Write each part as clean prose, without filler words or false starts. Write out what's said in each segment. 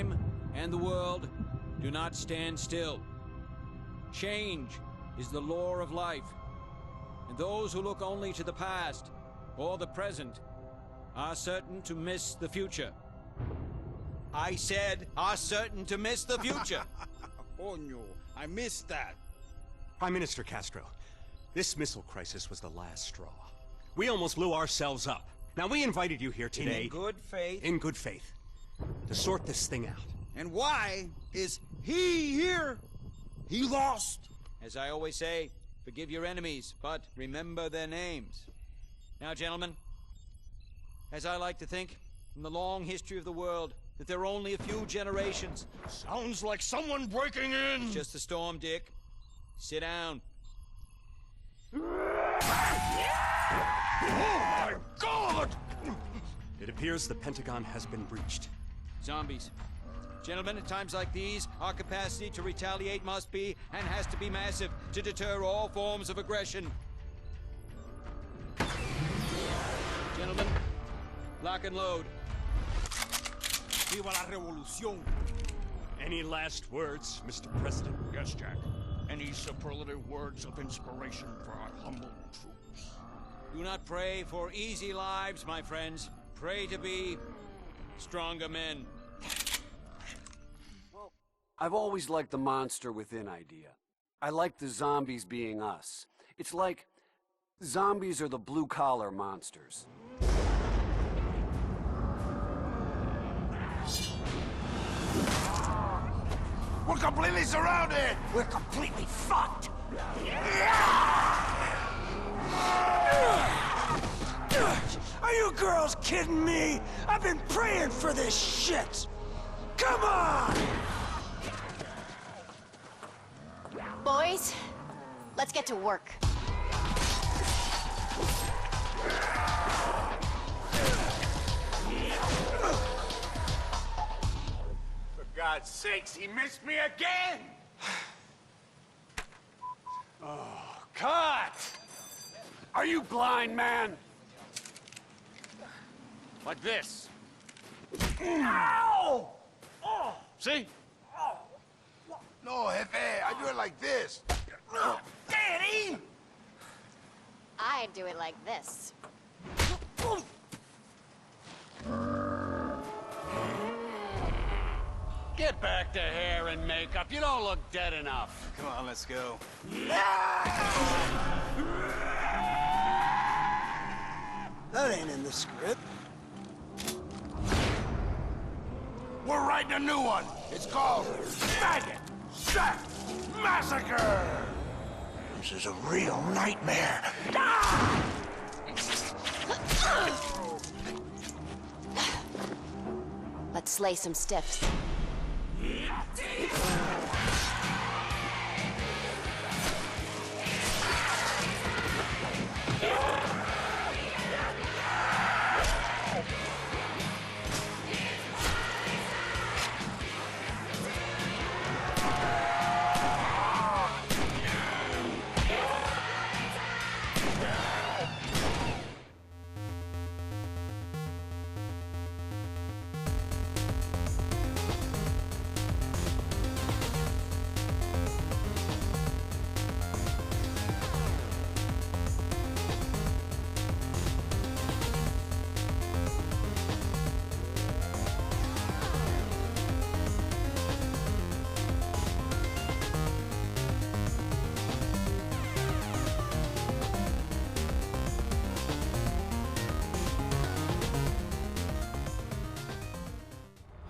time and the world do not stand still. Change is the law of life, and those who look only to the past or the present are certain to miss the future. I said, are certain to miss the future. Coño, I missed that. Prime Minister Castro, this missile crisis was the last straw. We almost blew ourselves up. Now, we invited you here today... In good faith. In good faith. To sort this thing out. And why is he here? He lost. As I always say, forgive your enemies, but remember their names. Now, gentlemen, as I like to think, in the long history of the world, that there are only a few generations. Sounds like someone breaking in. It's just a storm, Dick. Sit down. Oh my God! It appears the Pentagon has been breached. Zombies. Gentlemen, at times like these, our capacity to retaliate must be, and has to be massive, to deter all forms of aggression. Gentlemen, lock and load. Viva la revolución! Any last words, Mr. President? Yes, Jack. Any superlative words of inspiration for our humble troops? Do not pray for easy lives, my friends. Pray to be stronger men. Well, I've always liked the monster within idea. I like the zombies being us. It's like zombies are the blue-collar monsters. We're completely surrounded! We're completely fucked! Are you girls kidding me? I've been praying for this shit! Come on! Boys, let's get to work. For God's sakes, he missed me again! Oh, cut! Are you blind, man? Like this. Ow! Oh! See? Oh! No, Jefe, I do it like this. Daddy! I do it like this. Get back to hair and makeup. You don't look dead enough. Come on, let's go. That ain't in the script. We're writing a new one. It's called Maggot Sack Massacre. This is a real nightmare. Let's slay some stiffs.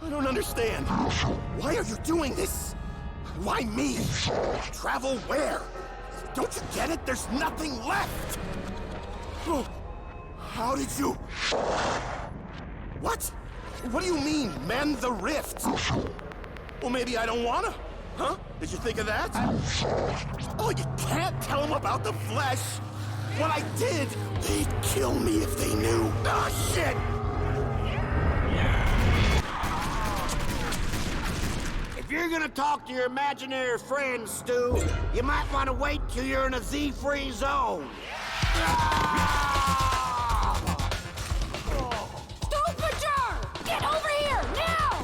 I don't understand. Why are you doing this? Why me? Travel where? Don't you get it? There's nothing left! Oh, how did you... What? What do you mean, mend the rift? Well, maybe I don't wanna. Huh? Did you think of that? Oh, you can't tell them about the flesh! What I did, they'd kill me if they knew. Oh, shit! If you're gonna talk to your imaginary friends, Stu, you might want to wait till you're in a Z-free zone. Stupid! Get over here, now!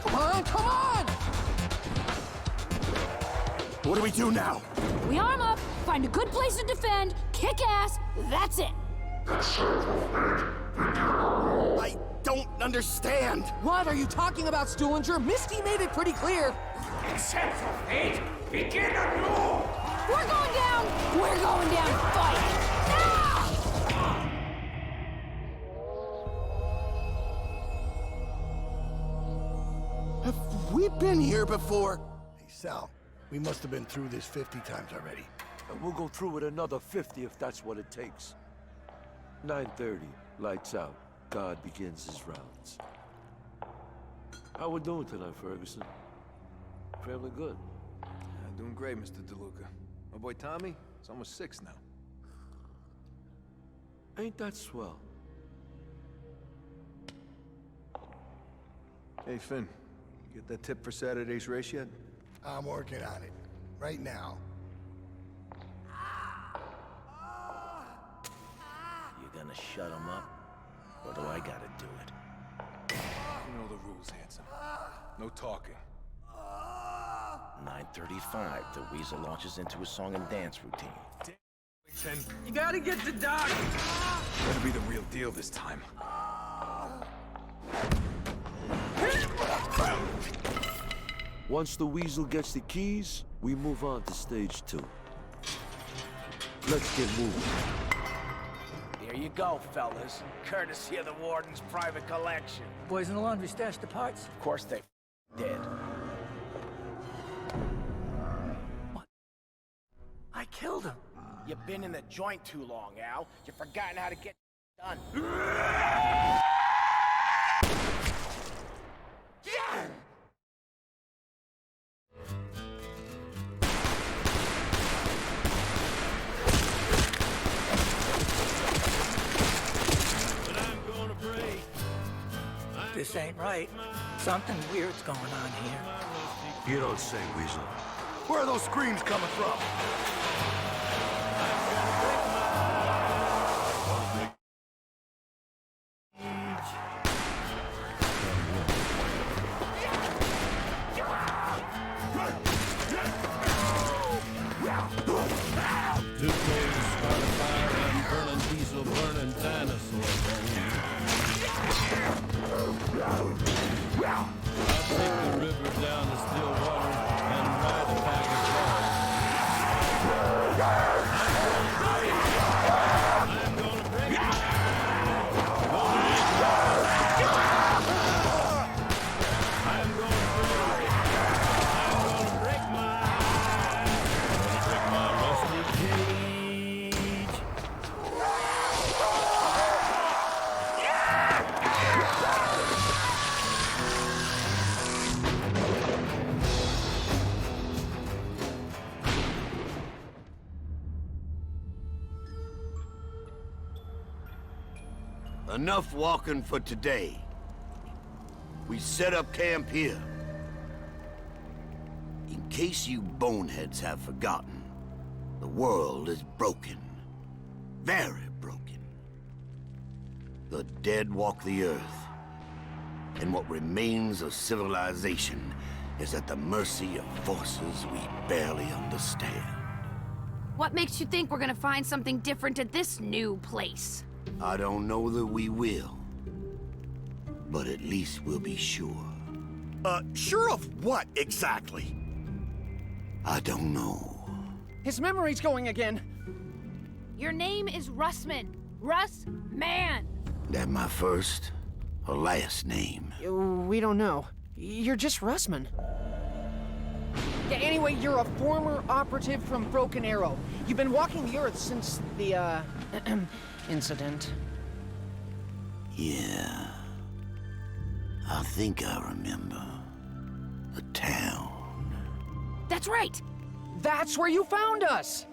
Come do we do now? We arm up, find a good place to defend, kick ass, that's it. I don't understand. What are you talking about, Stuhlinger? Misty made it pretty clear. Accept your fate. Begin anew. We're going down! We're going down fighting! Ah! Have we been here before? Hey, Sal, we must have been through this 50 times already. And we'll go through it another 50 if that's what it takes. 9:30, lights out. God begins his rounds. How we doing tonight, Ferguson? Family good? Doing great, Mr. DeLuca. My boy Tommy, he's almost 6 now. Ain't that swell? Hey, Finn, you get that tip for Saturday's race yet? I'm working on it. Right now. You gonna shut him up? Or do I gotta do it? You know the rules, handsome. No talking. 9:35, the Weasel launches into a song and dance routine. You gotta get the doc. Better be the real deal this time. Once the Weasel gets the keys, we move on to stage 2. Let's get moving. There you go, fellas. Courtesy of the Warden's private collection. Boys in the laundry stashed the parts. Of course they did. I killed him. You've been in the joint too long, Al. You've forgotten how to get done. This ain't right. Something weird's going on here. You don't say, Weasel. Where are those screams coming from? Two coals start a fire and burning diesel, burning dinosaur bones. I'll take the river down to still water and ride a pack of cars. I'm gonna break my I'm gonna break my rusty cage. Enough walking for today. We set up camp here. In case you boneheads have forgotten, the world is broken. Very broken. The dead walk the earth, and what remains of civilization is at the mercy of forces we barely understand. What makes you think we're gonna find something different at this new place? I don't know that we will, but at least we'll be sure. Sure of what, exactly? I don't know. His memory's going again. Your name is Russman. Russ Man. That my first or last name? We don't know. You're just Russman. Yeah, anyway, you're a former operative from Broken Arrow. You've been walking the Earth since the, incident. Yeah. I think I remember. The town. That's right. That's where you found us!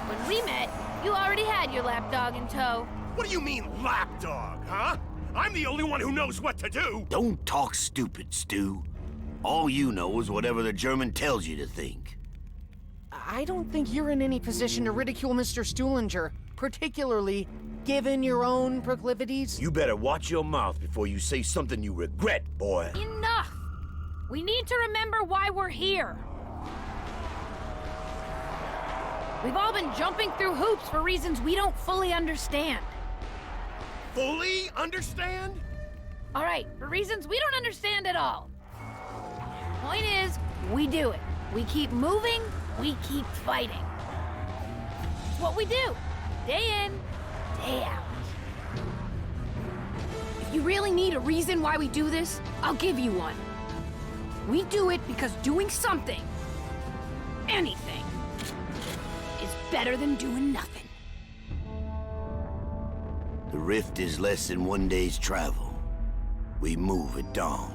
When we met, you already had your lapdog in tow. What do you mean, lapdog, huh? I'm the only one who knows what to do! Don't talk stupid, Stu. All you know is whatever the German tells you to think. I don't think you're in any position to ridicule Mr. Stuhlinger, particularly given your own proclivities? You better watch your mouth before you say something you regret, boy. Enough! We need to remember why we're here. We've all been jumping through hoops for reasons we don't fully understand. Fully understand? All right, for reasons we don't understand at all. Point is, we do it. We keep moving, we keep fighting. It's what we do, day in, day out. If you really need a reason why we do this, I'll give you one. We do it because doing something, anything, is better than doing nothing. The rift is less than 1 day's travel. We move at dawn.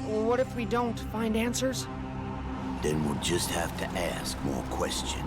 What if we don't find answers? Then we'll just have to ask more questions.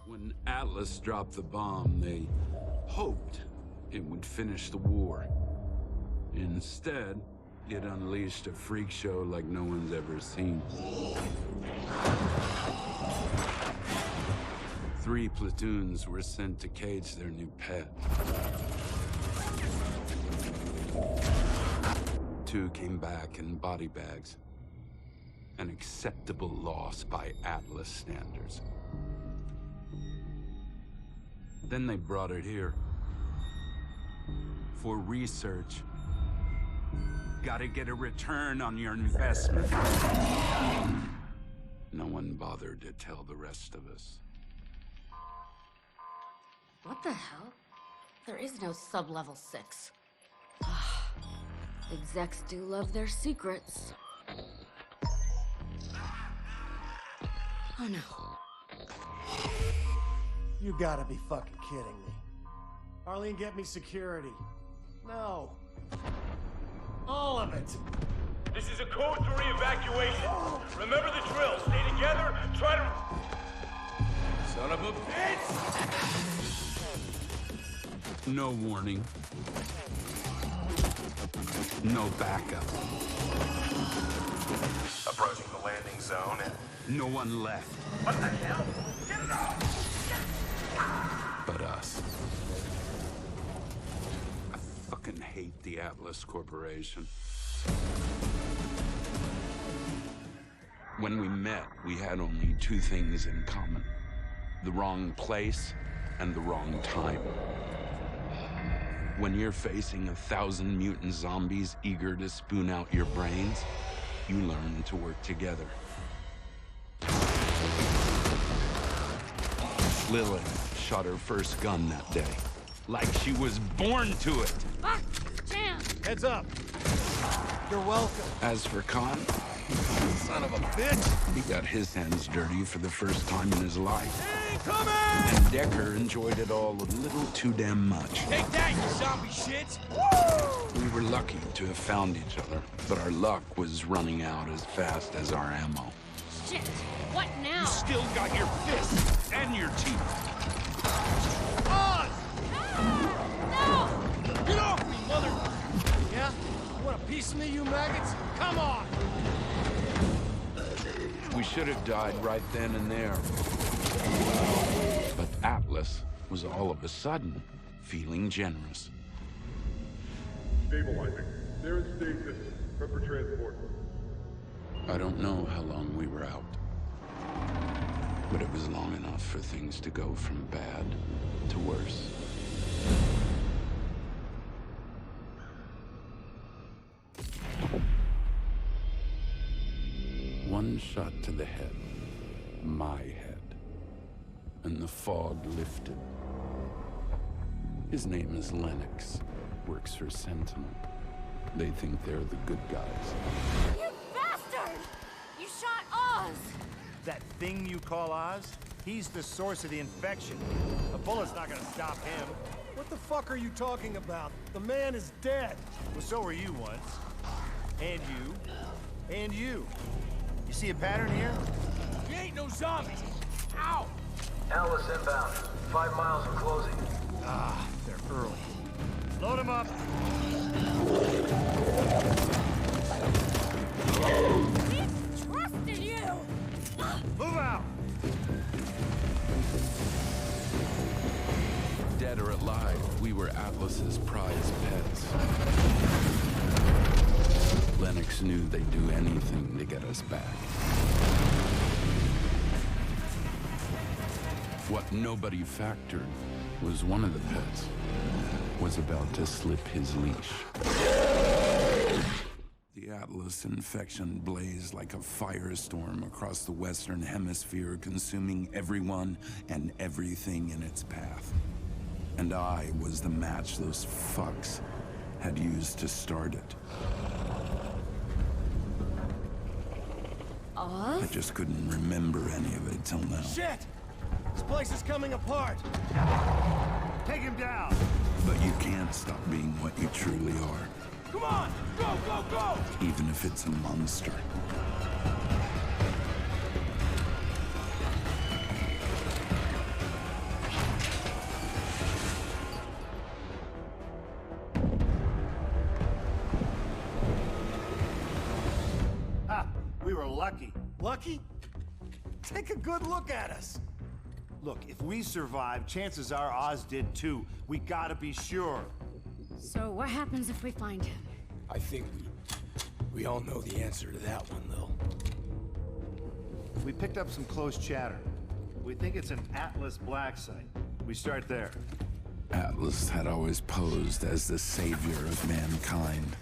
When Atlas dropped the bomb, they hoped it would finish the war. Instead, it unleashed a freak show like no one's ever seen. 3 platoons were sent to cage their new pet. 2 came back in body bags. An acceptable loss by Atlas standards. Then they brought it here. For research. Gotta get a return on your investment. No one bothered to tell the rest of us. What the hell? There is no sub-level 6. Execs do love their secrets. Oh no. You gotta be fucking kidding me. Arlene, get me security. No. All of it. This is a code to re-evacuation. Remember the drill. Stay together, try to... Son of a bitch! No warning. No backup. Approaching the landing zone and... No one left. What the hell? Get it off! But us. I fucking hate the Atlas Corporation. When we met, we had only two things in common. The wrong place and the wrong time. When you're facing 1,000 mutant zombies eager to spoon out your brains, you learn to work together. Lilith shot her first gun that day. Like she was born to it. Ah, jam! Heads up. You're welcome. As for Khan, Son of a bitch. he got his hands dirty for the first time in his life. Incoming! And Decker enjoyed it all a little too damn much. Take that, you zombie shit! We were lucky to have found each other, but our luck was running out as fast as our ammo. Shit! What now? Still got your fists and your teeth. Oz! No! Get off me, mother! Yeah? You want a piece of me, you maggots? Come on! We should have died right then and there. But Atlas was all of a sudden feeling generous. Stabilizing. They're in stasis. Prep for transport. I don't know how long we were out, but it was long enough for things to go from bad to worse. One shot to the head, my head, and the fog lifted. His name is Lennox, works for Sentinel. They think they're the good guys. You bastard! You shot Oz! That thing you call Oz? He's the source of the infection. A bullet's not gonna stop him. What the fuck are you talking about? The man is dead. Well, so were you once. And you. And you. You see a pattern here? We ain't no zombies. Ow! Atlas inbound. 5 miles and closing. Ah, they're early. Load them up. We trusted you! Move out! Dead or alive, we were Atlas's prized pets. Lennox knew they'd do anything to get us back. What nobody factored was one of the pets was about to slip his leash. The Atlas infection blazed like a firestorm across the Western Hemisphere, consuming everyone and everything in its path. And I was the match those fucks had used to start it. I just couldn't remember any of it till now. Shit! This place is coming apart. Take him down! But you can't stop being what you truly are. Come on! Go, go, go! Even if it's a monster. Ha! We were lucky. Lucky? Take a good look at us. Look, if we survive, chances are Oz did too. We gotta be sure. So what happens if we find him? I think we all know the answer to that one, though. We picked up some close chatter. We think it's an Atlas black site. We start there. Atlas had always posed as the savior of mankind,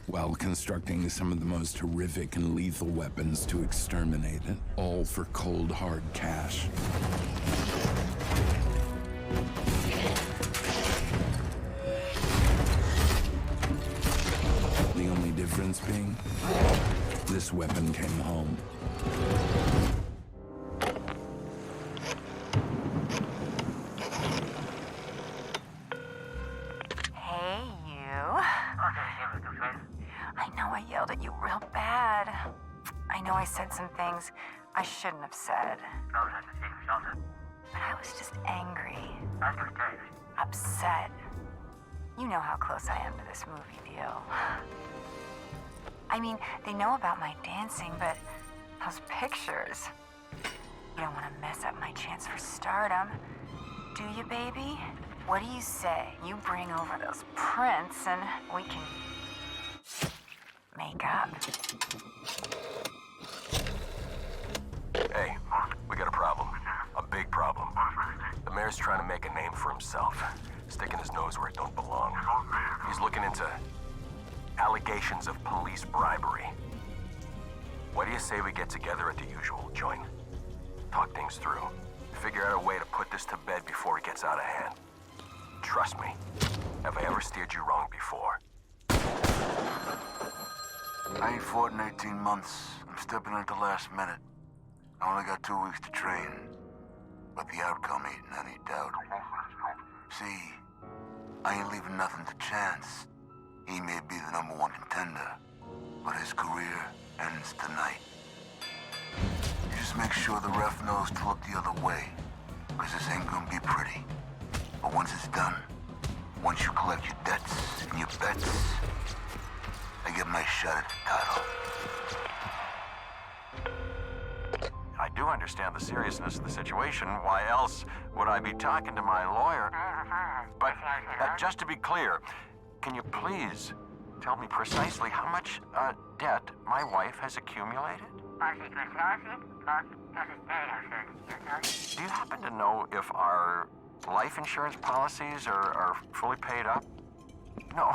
while constructing some of the most horrific and lethal weapons to exterminate it, all for cold, hard cash. The only difference being, this weapon came home. know I said some things I shouldn't have said. But I was just angry. Upset. You know how close I am to this movie deal. I mean, they know about my dancing, but those pictures... You don't want to mess up my chance for stardom. Do you, baby? What do you say? You bring over those prints and we can... make up. Hey, we got a problem. A big problem. The mayor's trying to make a name for himself, sticking his nose where it don't belong. He's looking into allegations of police bribery. What do you say we get together at the usual joint? Talk things through. Figure out a way to put this to bed before it gets out of hand. Trust me, have I ever steered you wrong before? I ain't fought in 18 months. I'm stepping in at the last minute. I only got 2 weeks to train. But the outcome ain't in any doubt. See, I ain't leaving nothing to chance. He may be the #1 contender, but his career ends tonight. You just make sure the ref knows to look the other way, because this ain't gonna be pretty. But once it's done, once you collect your debts and your bets, I get my shot at the title. I do understand the seriousness of the situation. Why else would I be talking to my lawyer? But just to be clear, can you please tell me precisely how much debt my wife has accumulated? Do you happen to know if our life insurance policies are fully paid up? No,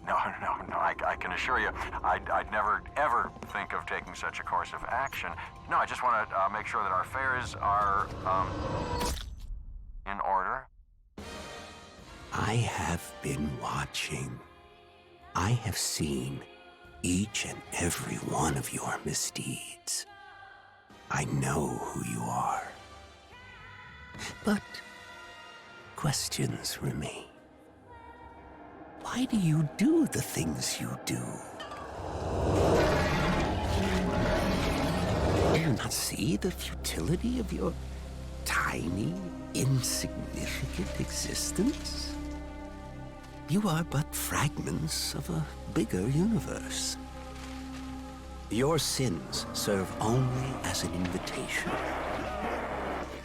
no. I can assure you, I'd never, ever think of taking such a course of action. No, I just want to make sure that our affairs are, in order. I have been watching. I have seen each and every one of your misdeeds. I know who you are. But questions remain. Why do you do the things you do? Do you not see the futility of your tiny, insignificant existence? You are but fragments of a bigger universe. Your sins serve only as an invitation.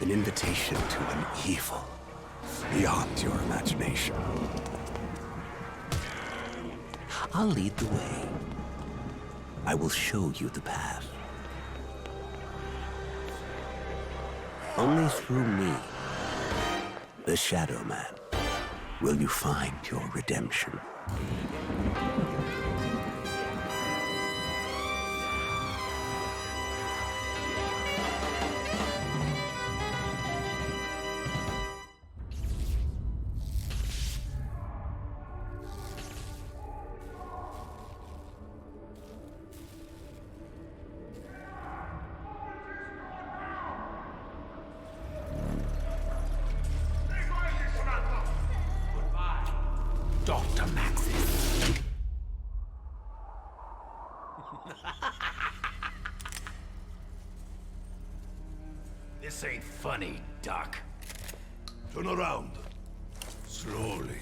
An invitation to an evil beyond your imagination. I'll lead the way. I will show you the path. Only through me, the Shadow Man, will you find your redemption. Dr. Maxis. This ain't funny, Doc. Turn around. Slowly.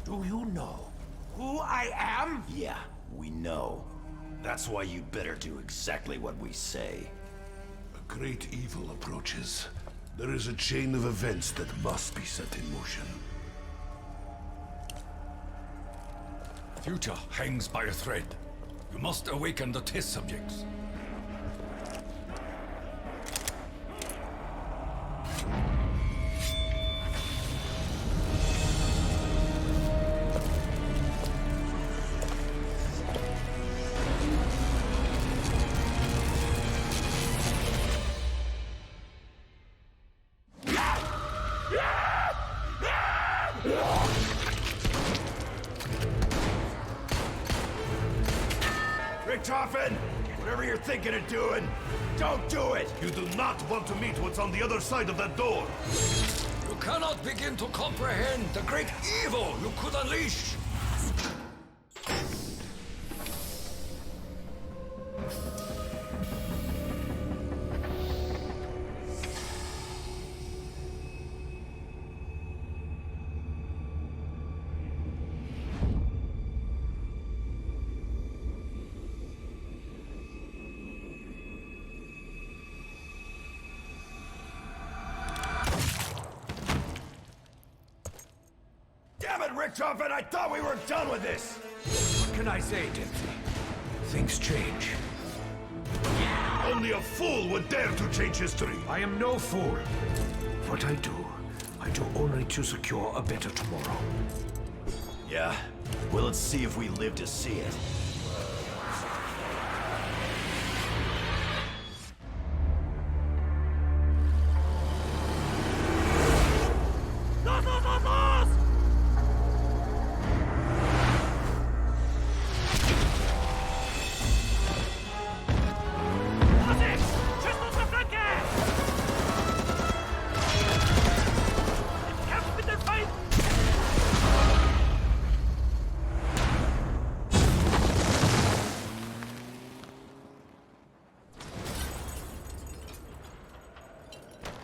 Do you know who I am? Yeah, we know. That's why you'd better do exactly what we say. A great evil approaches. There is a chain of events that must be set in motion. Future hangs by a thread. You must awaken the test subjects. Richtofen! Whatever you're thinking of doing, don't do it! You do not want to meet what's on the other side of that door. You cannot begin to comprehend the great evil you could unleash. jumping! I thought we were done with this! What can I say, Dempsey? Things change. Only a fool would dare to change history! I am no fool. What I do only to secure a better tomorrow. Yeah? Well, let's see if we live to see it.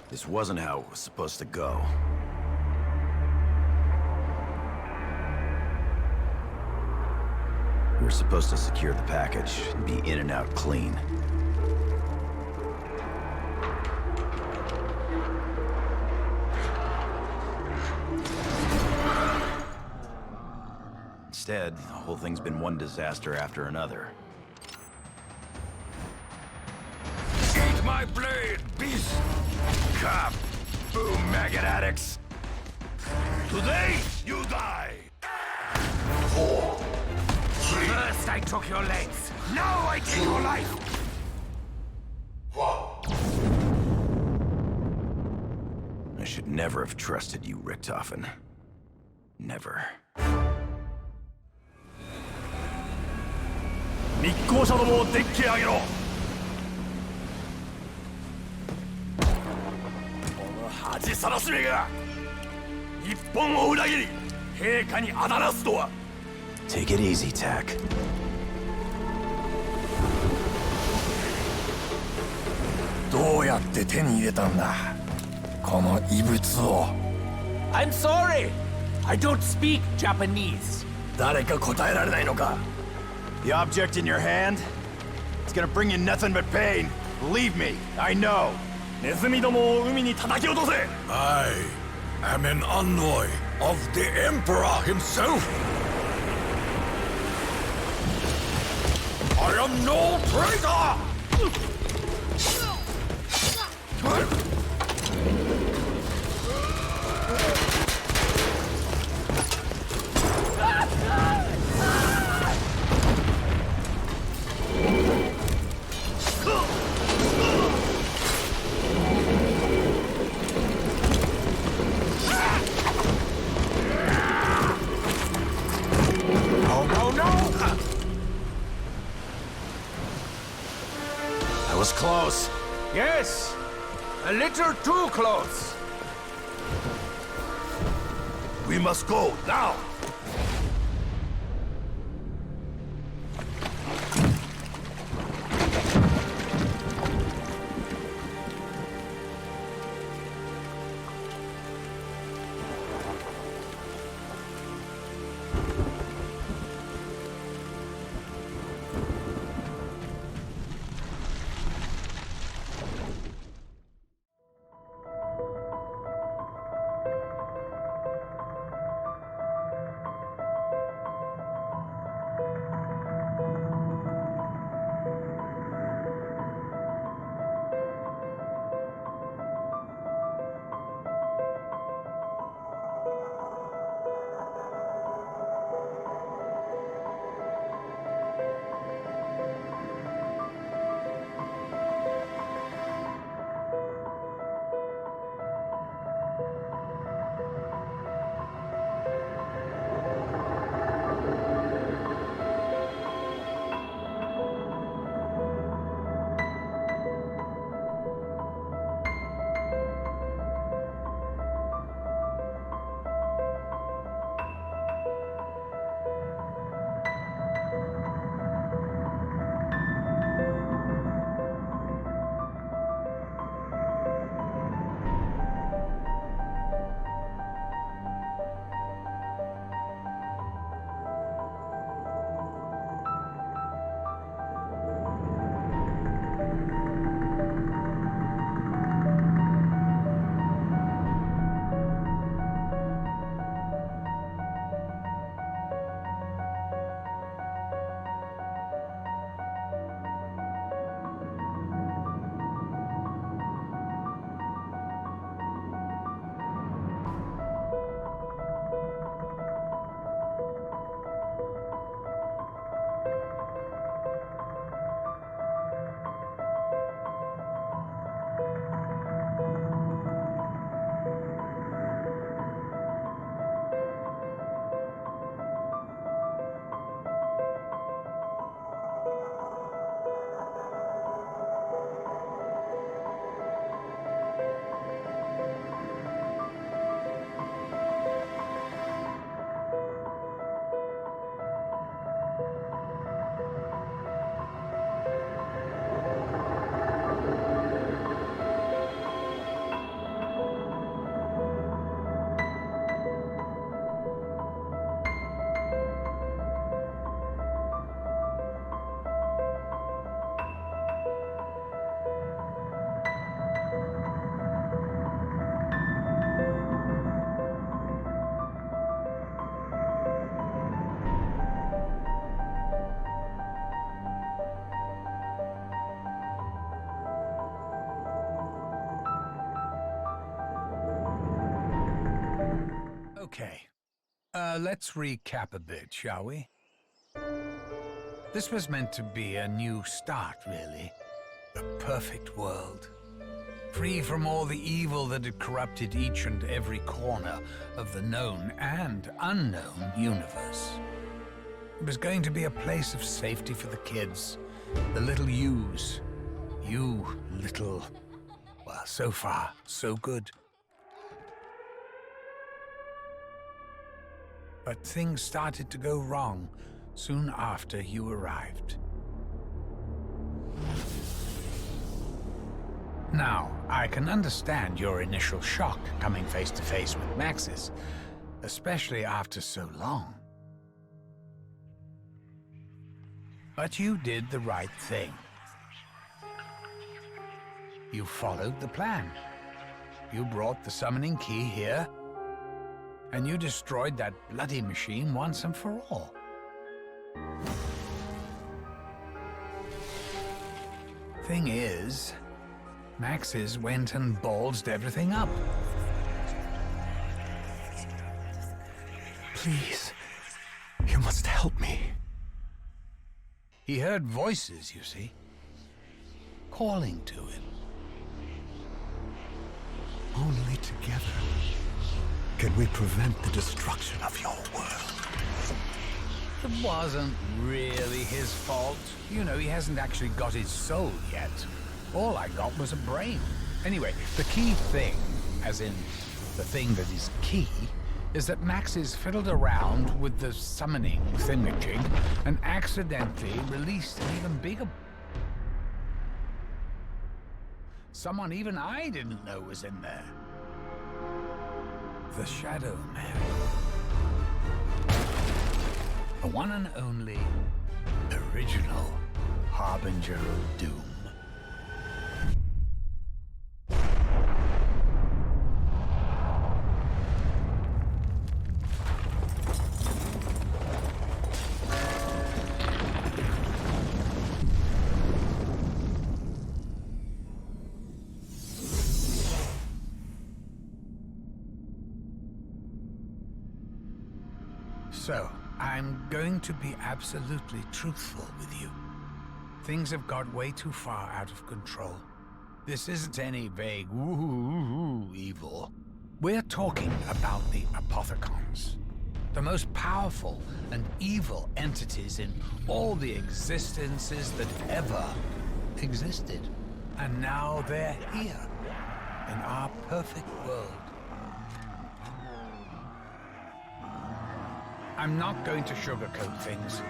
This wasn't how it was supposed to go. We were supposed to secure the package and be in and out clean. Instead, the whole thing's been one disaster after another. Eat my blade, beast! Cop! Boom, maggot addicts! Today, you die! 4, 3... First I took your legs, now I take your life! 1... I should never have trusted you, Richtofen. Never. 密航者どもをデッキへ上げろ。この恥さらしめが日本を裏切り陛下にあだなすとは。Take it easy, Tack. どうやって手に入れたんだこの異物を。I'm sorry! I don't speak Japanese. 誰か答えられないのか The object in your hand? It's gonna bring you nothing but pain. Believe me, I know. ネズミどもを海に叩き落とせ I am an envoy of the Emperor himself. I am no traitor! That was close. Yes, a little too close. We must go, now! Okay. Let's recap a bit, shall we? This was meant to be a new start, really. A perfect world. Free from all the evil that had corrupted each and every corner of the known and unknown universe. It was going to be a place of safety for the kids, the little yous. You little... Well, so far, so good. But things started to go wrong soon after you arrived. Now, I can understand your initial shock coming face to face with Maxis, especially after so long. But you did the right thing. You followed the plan. You brought the summoning key here, and you destroyed that bloody machine once and for all. Thing is, Maxis went and ballsed everything up. Please, you must help me. He heard voices, you see, calling to him. Only together can we prevent the destruction of your world. It wasn't really his fault. You know, he hasn't actually got his soul yet. All I got was a brain. Anyway, the key thing, as in the thing that is key, is that Maxis fiddled around with the summoning thingamajig and accidentally released an even bigger... Someone even I didn't know was in there. The Shadow Man. The one and only original Harbinger of Doom. So, I'm going to be absolutely truthful with you. Things have got way too far out of control. This isn't any vague woo-hoo evil. We're talking about the Apothecons, the most powerful and evil entities in all the existences that ever existed. And now they're here, in our perfect world. I'm not going to sugarcoat things.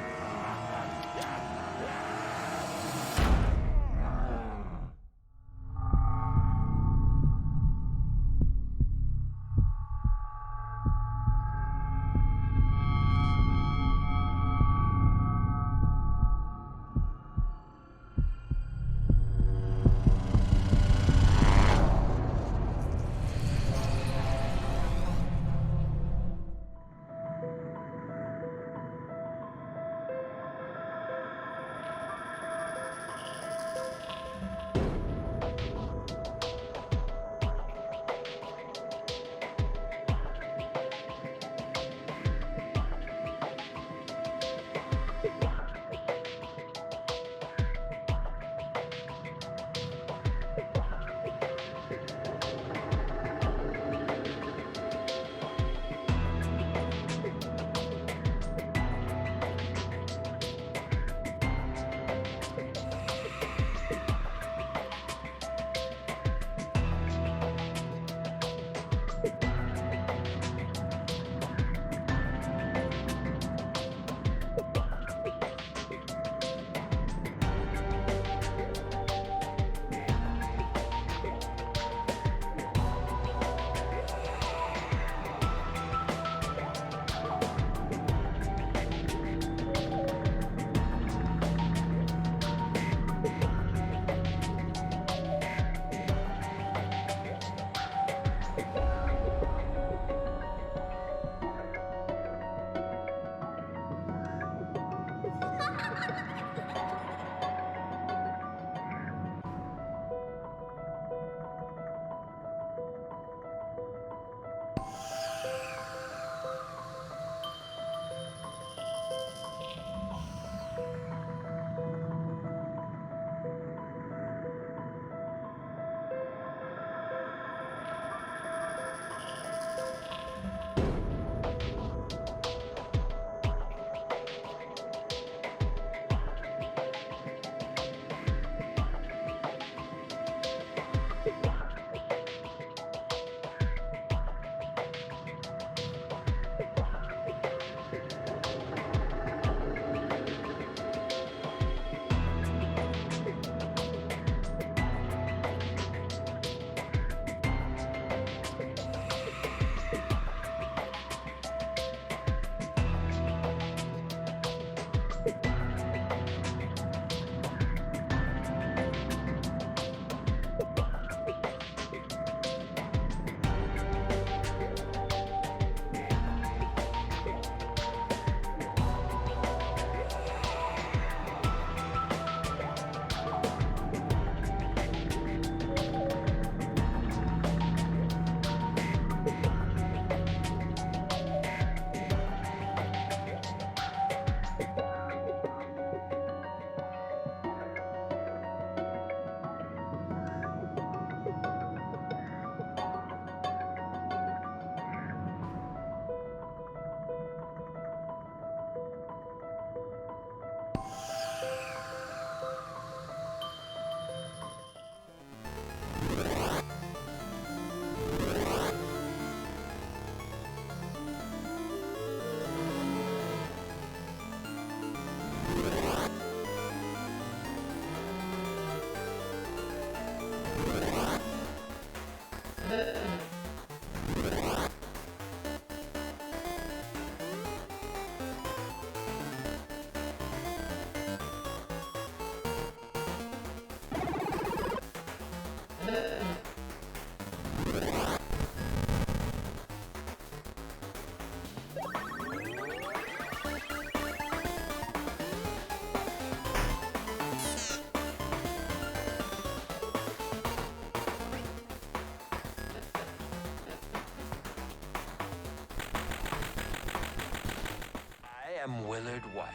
am Willard Wyler,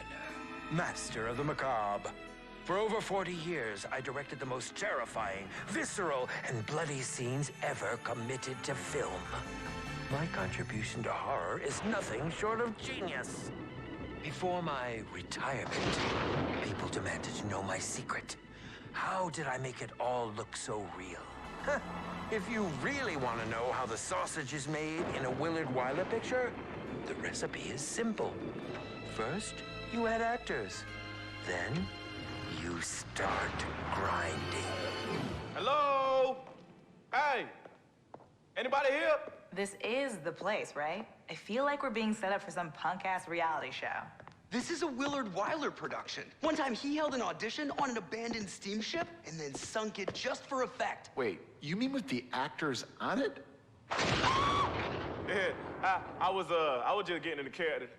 master of the macabre. For over 40 years, I directed the most terrifying, visceral, and bloody scenes ever committed to film. My contribution to horror is nothing short of genius. Before my retirement, people demanded to know my secret. How did I make it all look so real? If you really want to know how the sausage is made in a Willard Wyler picture, the recipe is simple. First, you add actors. Then, you start grinding. Hello? Hey! Anybody here? This is the place, right? I feel like we're being set up for some punk-ass reality show. This is a Willard Wyler production. One time he held an audition on an abandoned steamship and then sunk it just for effect. Wait, you mean with the actors on it? Yeah, I was just getting in the character.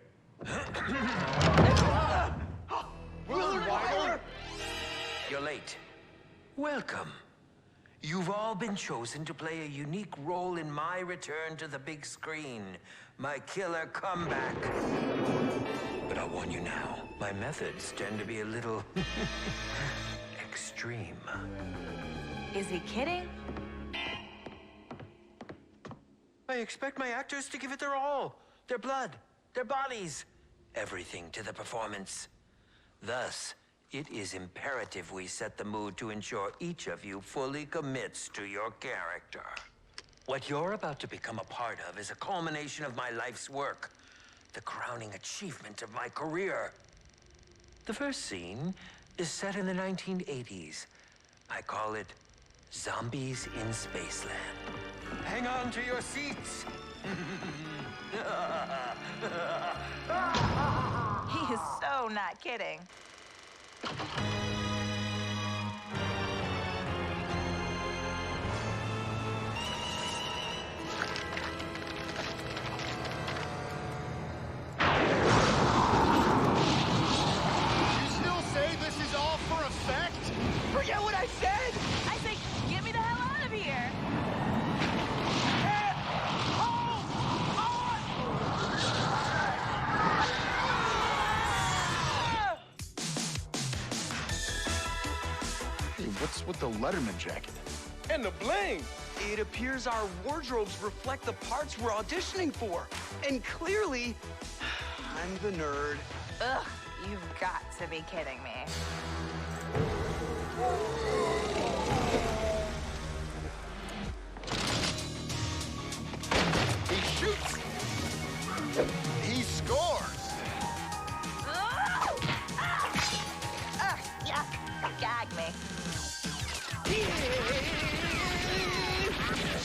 Willard Wyler? You're late. Welcome. You've all been chosen to play a unique role in my return to the big screen, my killer comeback. But I'll warn you now, my methods tend to be a little extreme. Is he kidding? I expect my actors to give it their all. Their blood, their bodies, everything to the performance. Thus, it is imperative we set the mood to ensure each of you fully commits to your character. What you're about to become a part of is a culmination of my life's work, the crowning achievement of my career. The first scene is set in the 1980s. I call it Zombies in Spaceland. Hang on to your seats. He is so not kidding. Forget what I said! I say, get me the hell out of here! Hey, what's with the Letterman jacket? And the bling! It appears our wardrobes reflect the parts we're auditioning for. And clearly, I'm the nerd. Ugh, you've got to be kidding me. He shoots! He scores! Yuck, gag me.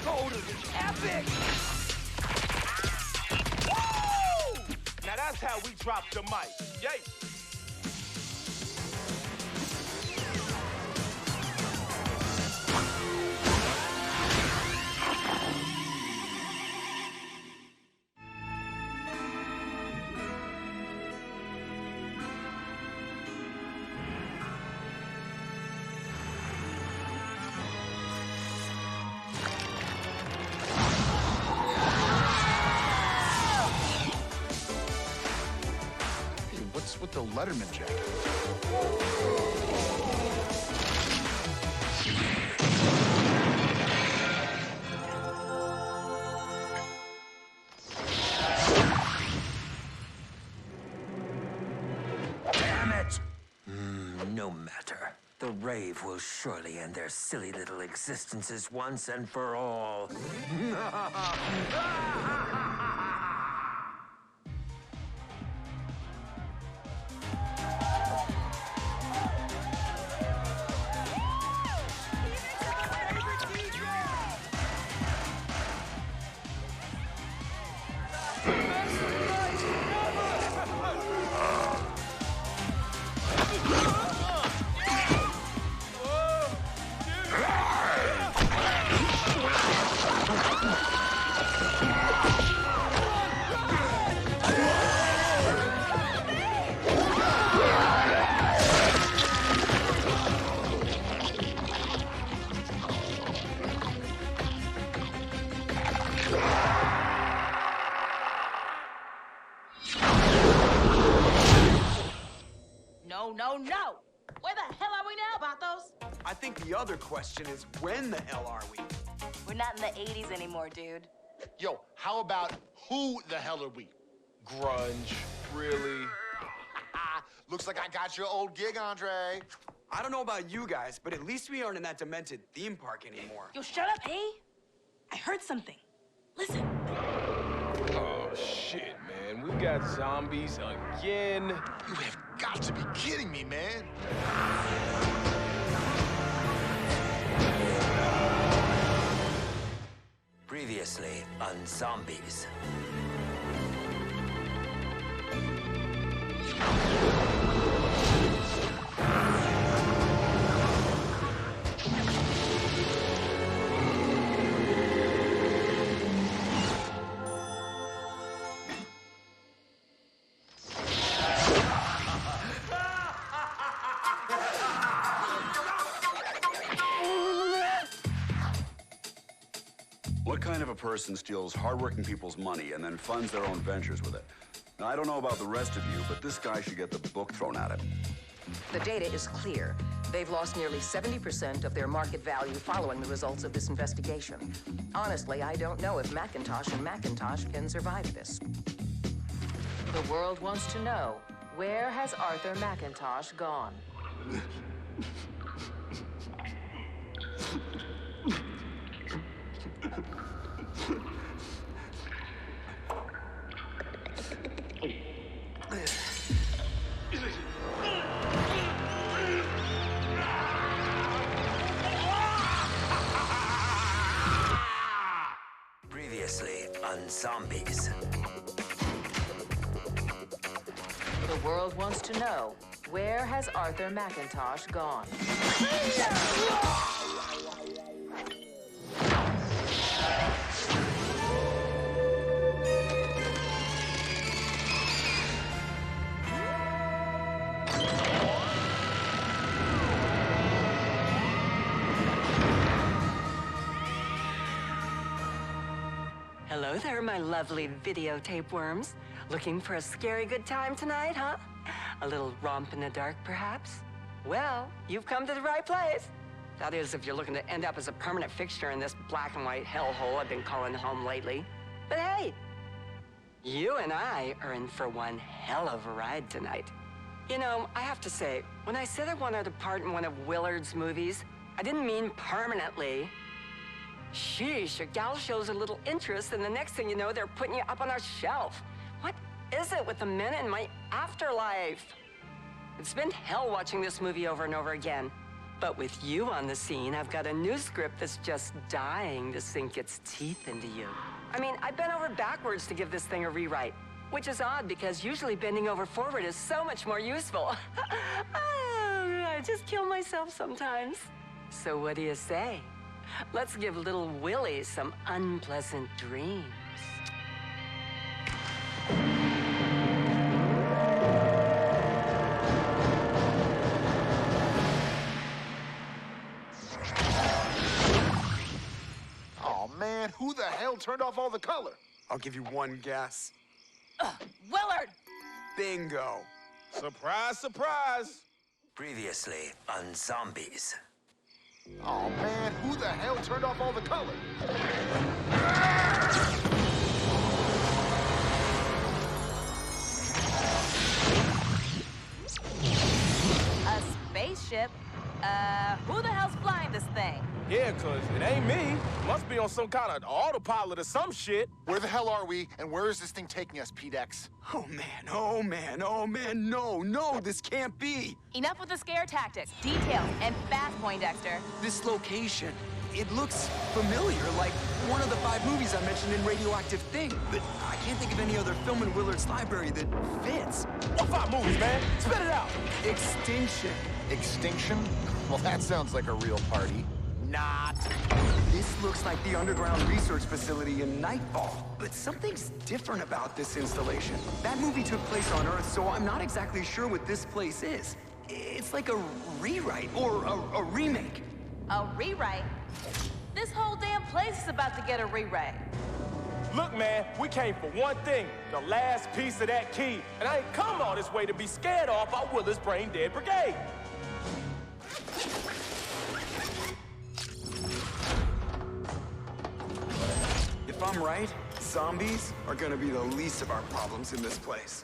Totally epic! Woo! Now that's how we drop the mic. Yay! What's with the Letterman jacket? Damn it! No matter. The rave will surely end their silly little existences once and for all. think the other question is, when the hell are we? We're not in the 80s anymore, dude. Yo, how about who the hell are we? Grunge. Really? Looks like I got your old gig, Andre. I don't know about you guys, but at least we aren't in that demented theme park anymore. Yo, shut up, hey! I heard something. Listen. Oh, shit, man. We got zombies again. You have got to be kidding me, man. Previously on Zombies. What kind of a person steals hardworking people's money and then funds their own ventures with it? Now, I don't know about the rest of you, but this guy should get the book thrown at him. The data is clear. They've lost nearly 70% of their market value following the results of this investigation. Honestly, I don't know if Macintosh and Macintosh can survive this. The world wants to know, where has Arthur Macintosh gone? Previously on Zombies. The world wants to know, where has Arthur Macintosh gone? Hello there, my lovely videotape worms. Looking for a scary good time tonight, huh? A little romp in the dark, perhaps? Well, you've come to the right place. That is, if you're looking to end up as a permanent fixture in this black and white hellhole I've been calling home lately. But hey, you and I are in for one hell of a ride tonight. You know, I have to say, when I said I wanted to part in one of Willard's movies, I didn't mean permanently. Sheesh, your gal shows a little interest, and the next thing you know, they're putting you up on our shelf. What is it with the men in my afterlife? It's been hell watching this movie over and over again. But with you on the scene, I've got a new script that's just dying to sink its teeth into you. I mean, I bent over backwards to give this thing a rewrite, which is odd because usually bending over forward is so much more useful. I just kill myself sometimes. So what do you say? Let's give little Willie some unpleasant dreams. Oh, man, who the hell turned off all the color? I'll give you one guess. Willard! Bingo. Surprise, surprise. Previously on Zombies. Oh, man, who the hell turned off all the color? A spaceship? Who the hell's flying this thing? Yeah, 'cause it ain't me. Must be on some kind of autopilot or some shit. Where the hell are we, and where is this thing taking us, P-Dex? Oh, man, oh, man, oh, man, no, this can't be. Enough with the scare tactics. Details and fast, Poindexter. This location, it looks familiar, like one of the 5 movies I mentioned in Radioactive Thing, but I can't think of any other film in Willard's library that fits. What 5 movies, man? Spit it out. Extinction. Extinction? Well, that sounds like a real party. Not. This looks like the underground research facility in Nightfall, but something's different about this installation. That movie took place on Earth, so I'm not exactly sure what this place is. It's like a rewrite or a remake. A rewrite? This whole damn place is about to get a rewrite. Look, man, we came for one thing, the last piece of that key. And I ain't come all this way to be scared off by Willard's brain dead brigade. If I'm right, zombies are gonna be the least of our problems in this place.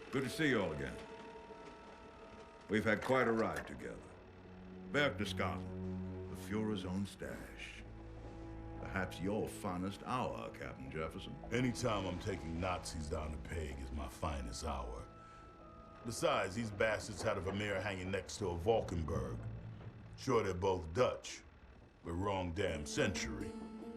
Good to see you all again. We've had quite a ride together. Back to Scotland, the Fuhrer's own stash. Perhaps your finest hour, Captain Jefferson. Anytime I'm taking Nazis down the peg is my finest hour. Besides, these bastards had a Vermeer hanging next to a Valkenburg. Sure, they're both Dutch, but wrong damn century.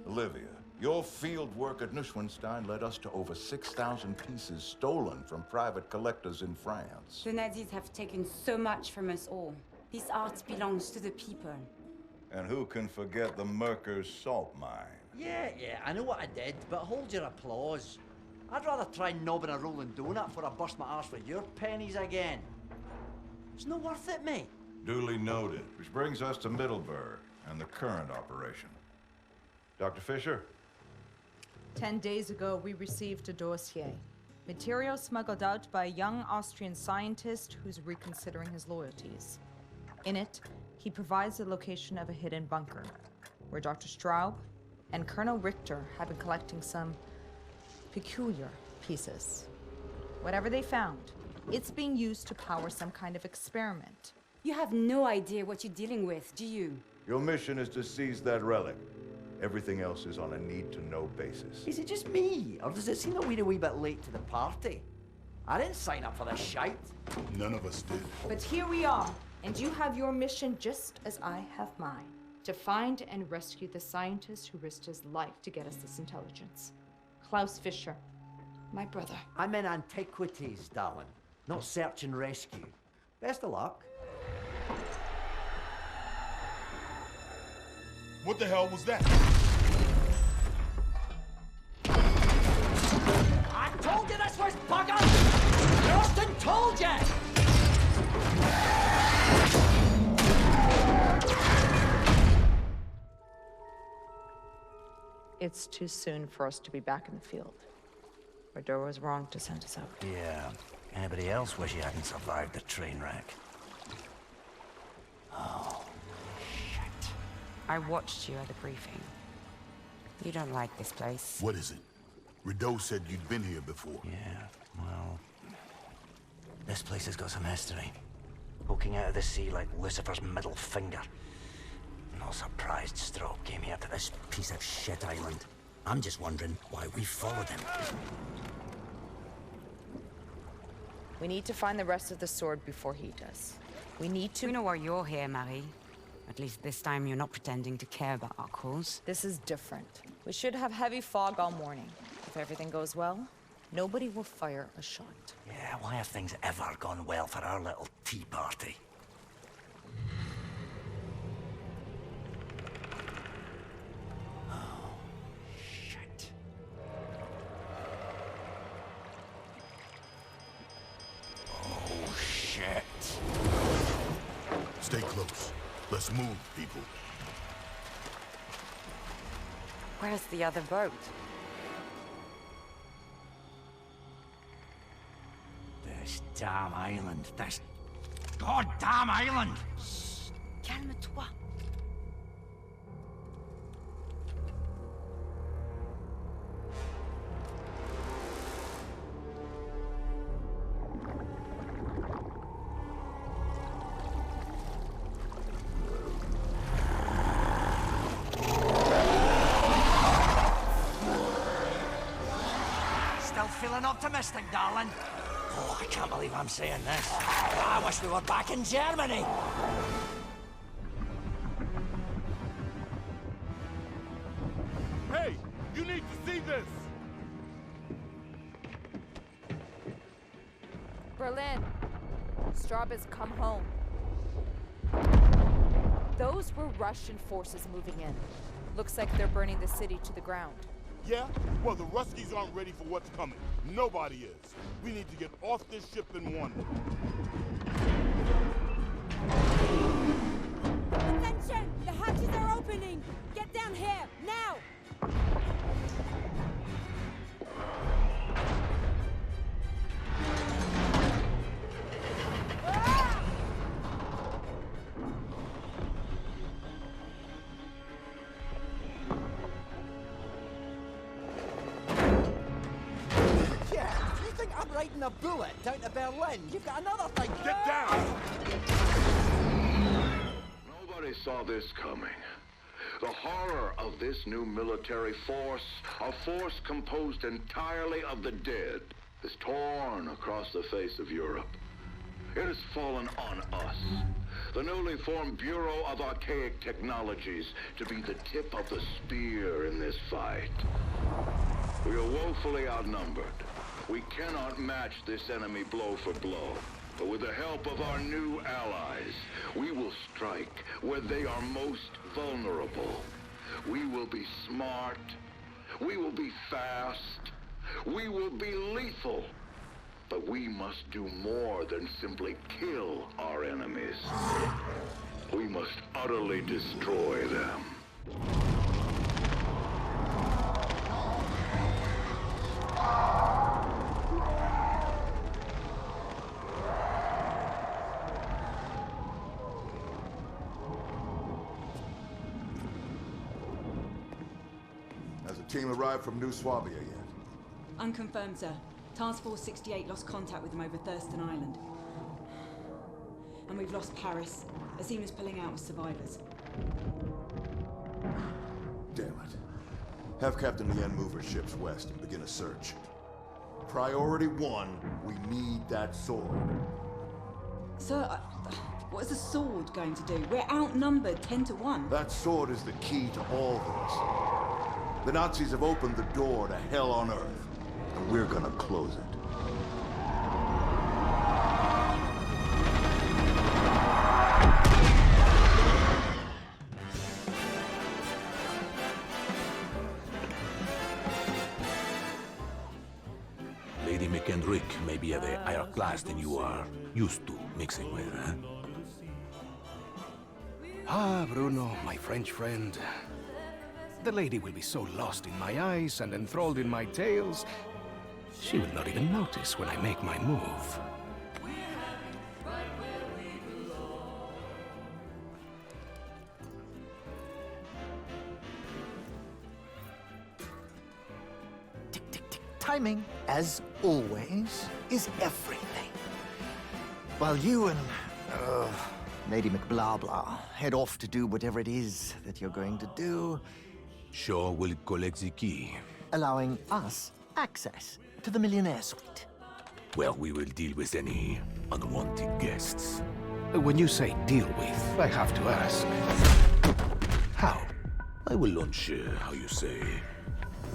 Olivia, your field work at Neuschwanstein led us to over 6,000 pieces stolen from private collectors in France. The Nazis have taken so much from us all. This art belongs to the people. And who can forget the Merker's salt mine? Yeah, I know what I did, but hold your applause. I'd rather try knobbing a rolling donut before I bust my arse for your pennies again. It's not worth it, mate. Duly noted. Which brings us to Middleburg and the current operation. Dr. Fisher? 10 days ago, we received a dossier. Material smuggled out by a young Austrian scientist who's reconsidering his loyalties. In it, he provides the location of a hidden bunker, where Dr. Straub and Colonel Richter have been collecting some peculiar pieces. Whatever they found, it's being used to power some kind of experiment. You have no idea what you're dealing with, do you? Your mission is to seize that relic. Everything else is on a need-to-know basis. Is it just me, or does it seem that we're a wee bit late to the party? I didn't sign up for this shite. None of us did. But here we are, and you have your mission just as I have mine. To find and rescue the scientist who risked his life to get us this intelligence. Klaus Fischer, my brother. I'm in antiquities, darling, not search and rescue. Best of luck. What the hell was that? I told you this was buggered! Austin told you! It's too soon for us to be back in the field. Bordeaux was wrong to send us out. Yeah. Anybody else wish you hadn't survived the train wreck? Oh, shit. I watched you at the briefing. You don't like this place. What is it? Rideau said you'd been here before. Yeah, well... This place has got some history. Poking out of the sea like Lucifer's middle finger. No surprised Straub came here to this piece of shit island. I'm just wondering why we followed him. We need to find the rest of the sword before he does. We need to... We know why you're here, Marie. At least this time you're not pretending to care about our cause. This is different. We should have heavy fog all morning. If everything goes well, nobody will fire a shot. Yeah, why have things ever gone well for our little tea party? Oh, shit. Oh, shit. Stay close. Let's move, people. Where's the other boat? This damn island. This goddamn island! Calme-toi. Still feeling optimistic, darling? Oh, I can't believe I'm saying this. I wish we were back in Germany. Hey, you need to see this! Berlin. Straub has come home. Those were Russian forces moving in. Looks like they're burning the city to the ground. Yeah? Well, the Ruskies aren't ready for what's coming. Nobody is. We need to get off this ship and wander. Attention! The hatches are opening! Get down here, now! I'm riding a bullet down to Berlin. You've got another thing. Get down! Nobody saw this coming. The horror of this new military force, a force composed entirely of the dead, is torn across the face of Europe. It has fallen on us, the newly formed Bureau of Archaic Technologies, to be the tip of the spear in this fight. We are woefully outnumbered. We cannot match this enemy blow for blow. But with the help of our new allies, we will strike where they are most vulnerable. We will be smart. We will be fast. We will be lethal. But we must do more than simply kill our enemies. We must utterly destroy them. Has a team arrived from New Swabia yet? Unconfirmed, sir. Task Force 68 lost contact with them over Thurston Island. And we've lost Paris. Azim is pulling out with survivors. Damn it. Have Captain Lien move her ships west and begin a search. Priority 1, we need that sword. Sir, what is the sword going to do? We're outnumbered 10 to 1. That sword is the key to all this. The Nazis have opened the door to hell on Earth, and we're gonna close it. Lady McKendrick may be of a higher class than you are used to mixing with, huh? Ah, Bruno, my French friend. The lady will be so lost in my eyes and enthralled in my tales, she will not even notice when I make my move. Timing, as always, is everything. While you and, Lady McBlahblah head off to do whatever it is that you're going to do, Shaw will collect the key. allowing us access to the Millionaire Suite. Well, we will deal with any unwanted guests. When you say deal with, I have to ask. How? I will launch, how you say,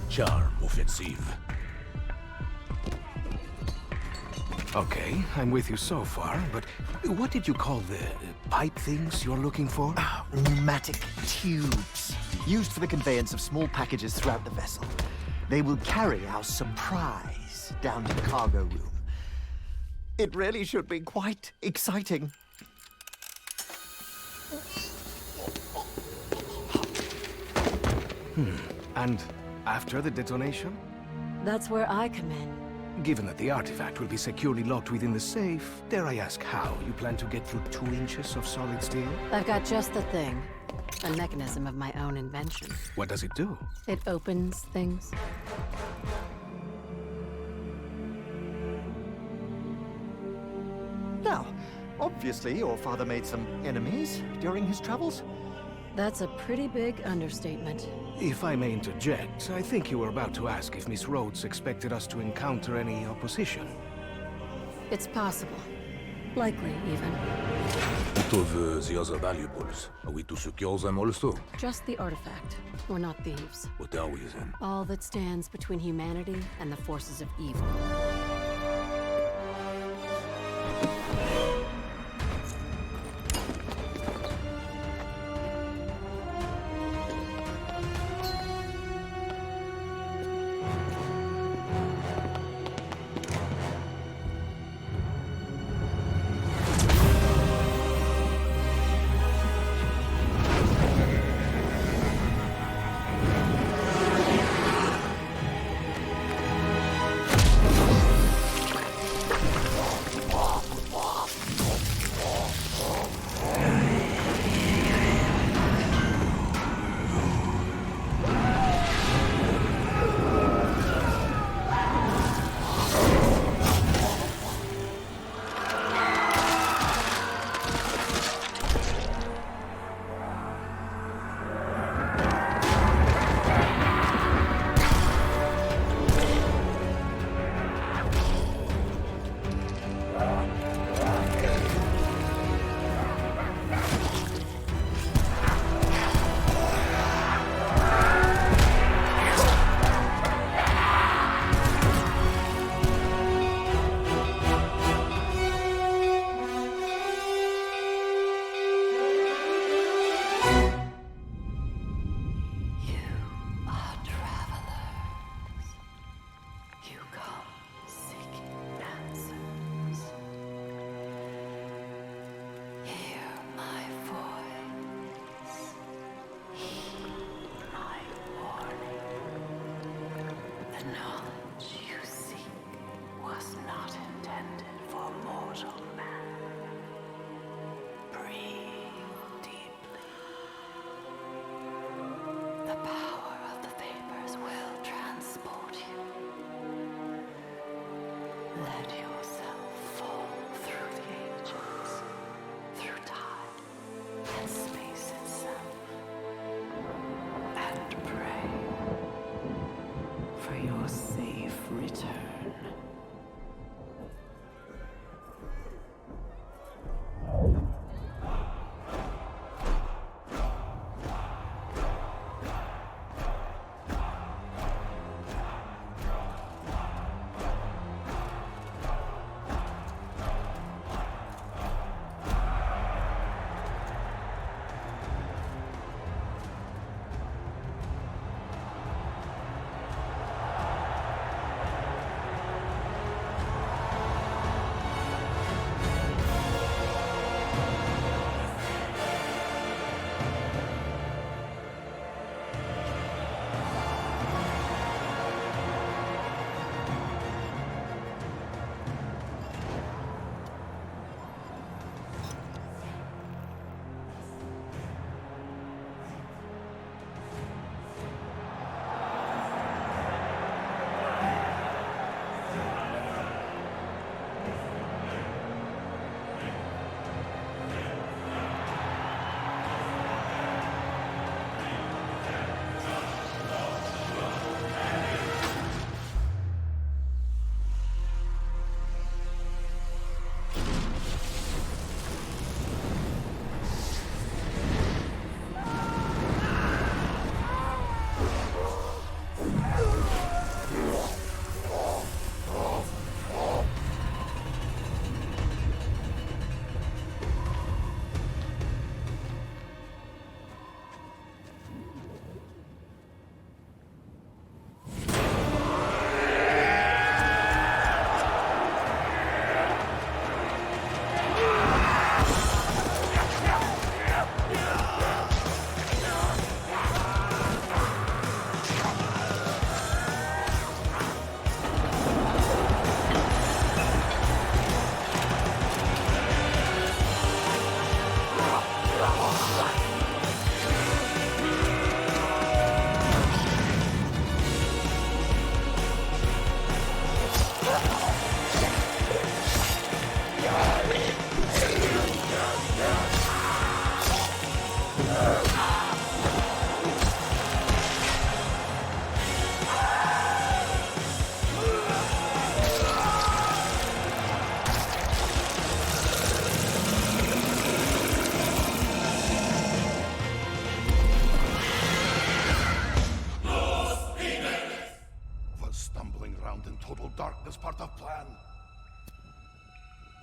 charm offensive. Okay, I'm with you so far, but what did you call the pipe things you're looking for? Pneumatic tubes, used for the conveyance of small packages throughout the vessel. They will carry our surprise down to the cargo room. It really should be quite exciting. And after the detonation? That's where I come in. Given that the artifact will be securely locked within the safe, dare I ask how you plan to get through 2 inches of solid steel? I've got just the thing. A mechanism of my own invention. What does it do? It opens things. Now, obviously your father made some enemies during his travels. That's a pretty big understatement. If I may interject, I think you were about to ask if Miss Rhodes expected us to encounter any opposition. It's possible. Likely, even. What of the other valuables? Are we to secure them also? Just the artifact. We're not thieves. What are we then? All that stands between humanity and the forces of evil.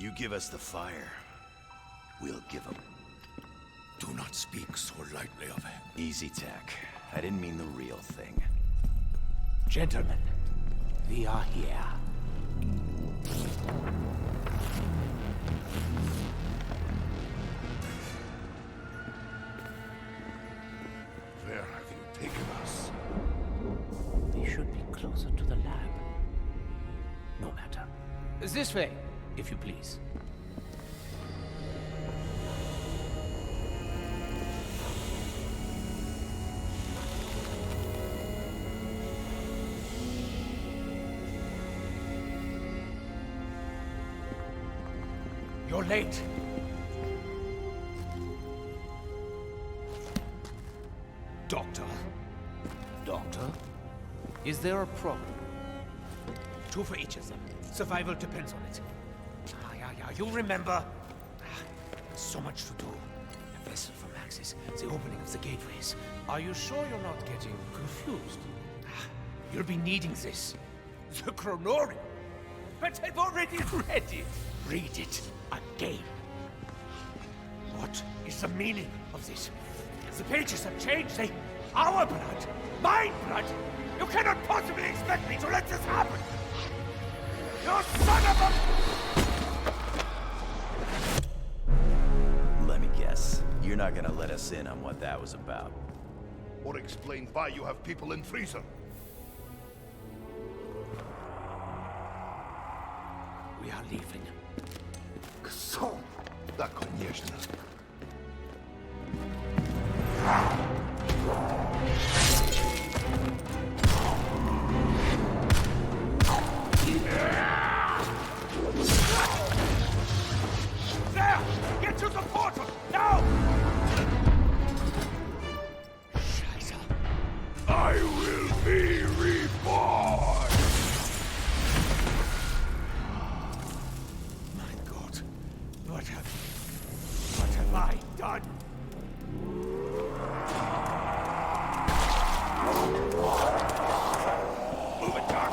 You give us the fire, we'll give them. Do not speak so lightly of it. Easy, Tech. I didn't mean the real thing. Gentlemen, we are here. Where have you taken us? They should be closer to the lab. No matter. This way, if you please. You're late. Doctor? Doctor? Is there a problem? 2 for each of them. Survival depends on it. Yeah. You remember? So much to do. A vessel for Maxis, the opening of the gateways. Are you sure you're not getting confused? You'll be needing this. The Chronorium. But I've already read it. Read it again. What is the meaning of this? The pages have changed. They... Our blood! My blood! You cannot possibly expect me to let this happen! You son of a... Let me guess. You're not gonna let us in on what that was about. Or explain why you have people in freezer. We are leaving. So, tak koniecznie. There! Get to the portal! Now! Scheiße. I will be reborn! My God. What have I done? Move it, Doc.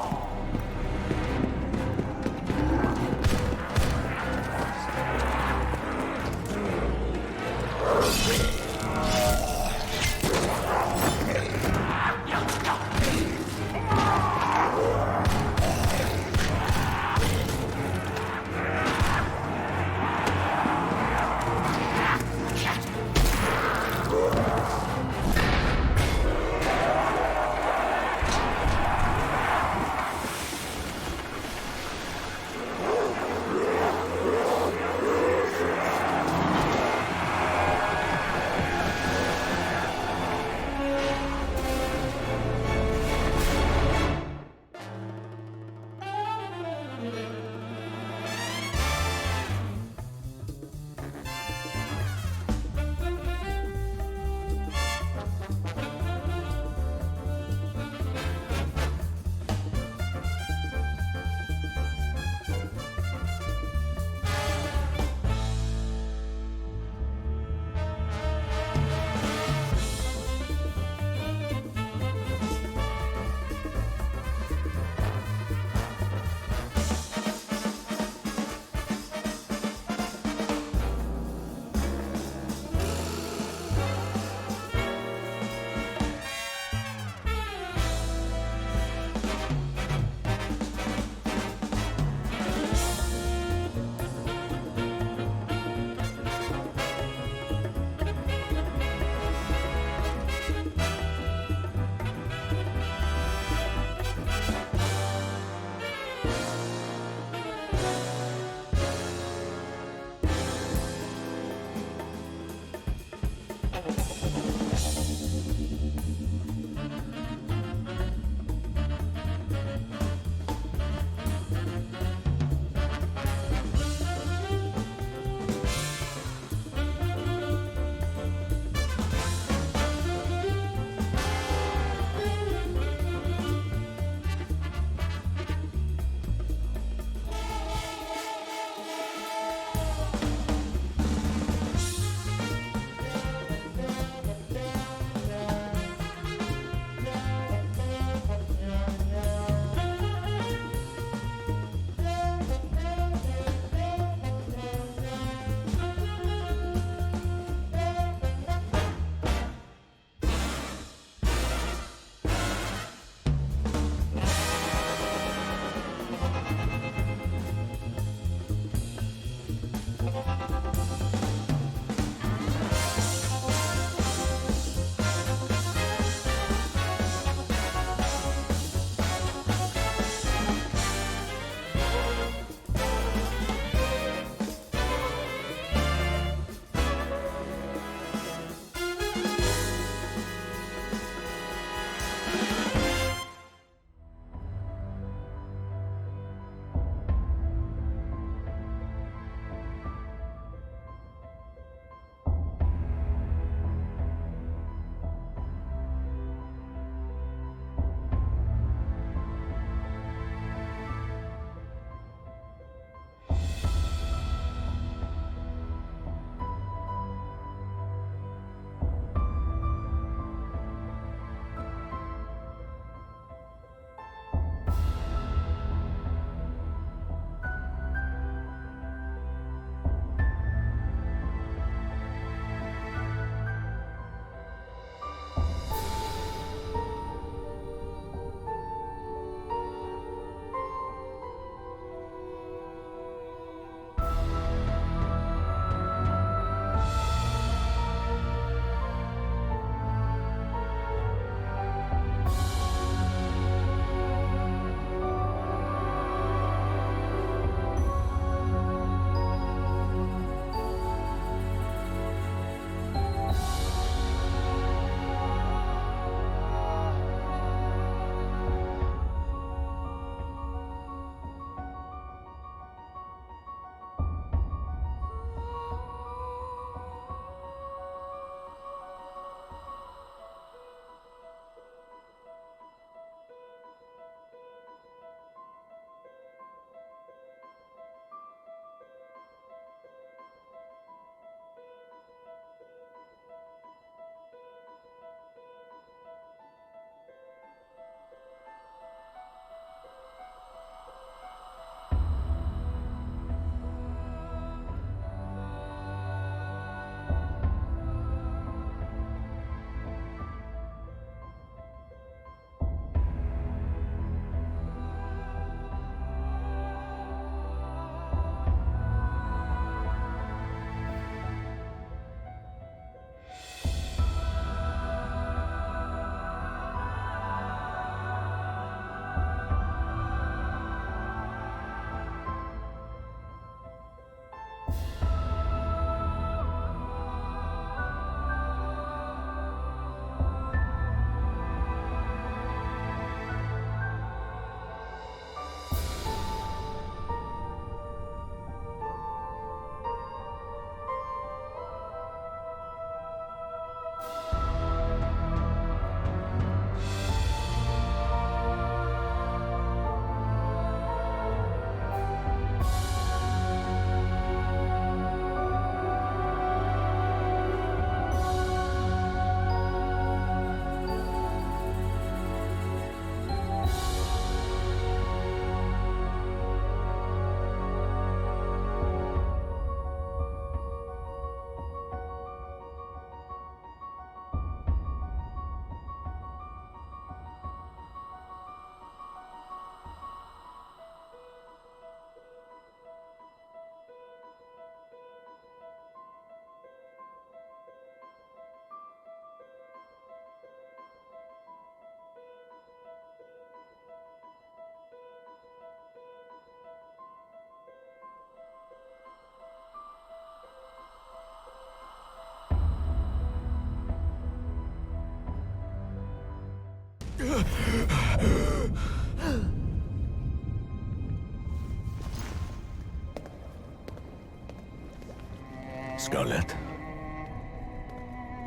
Scarlet.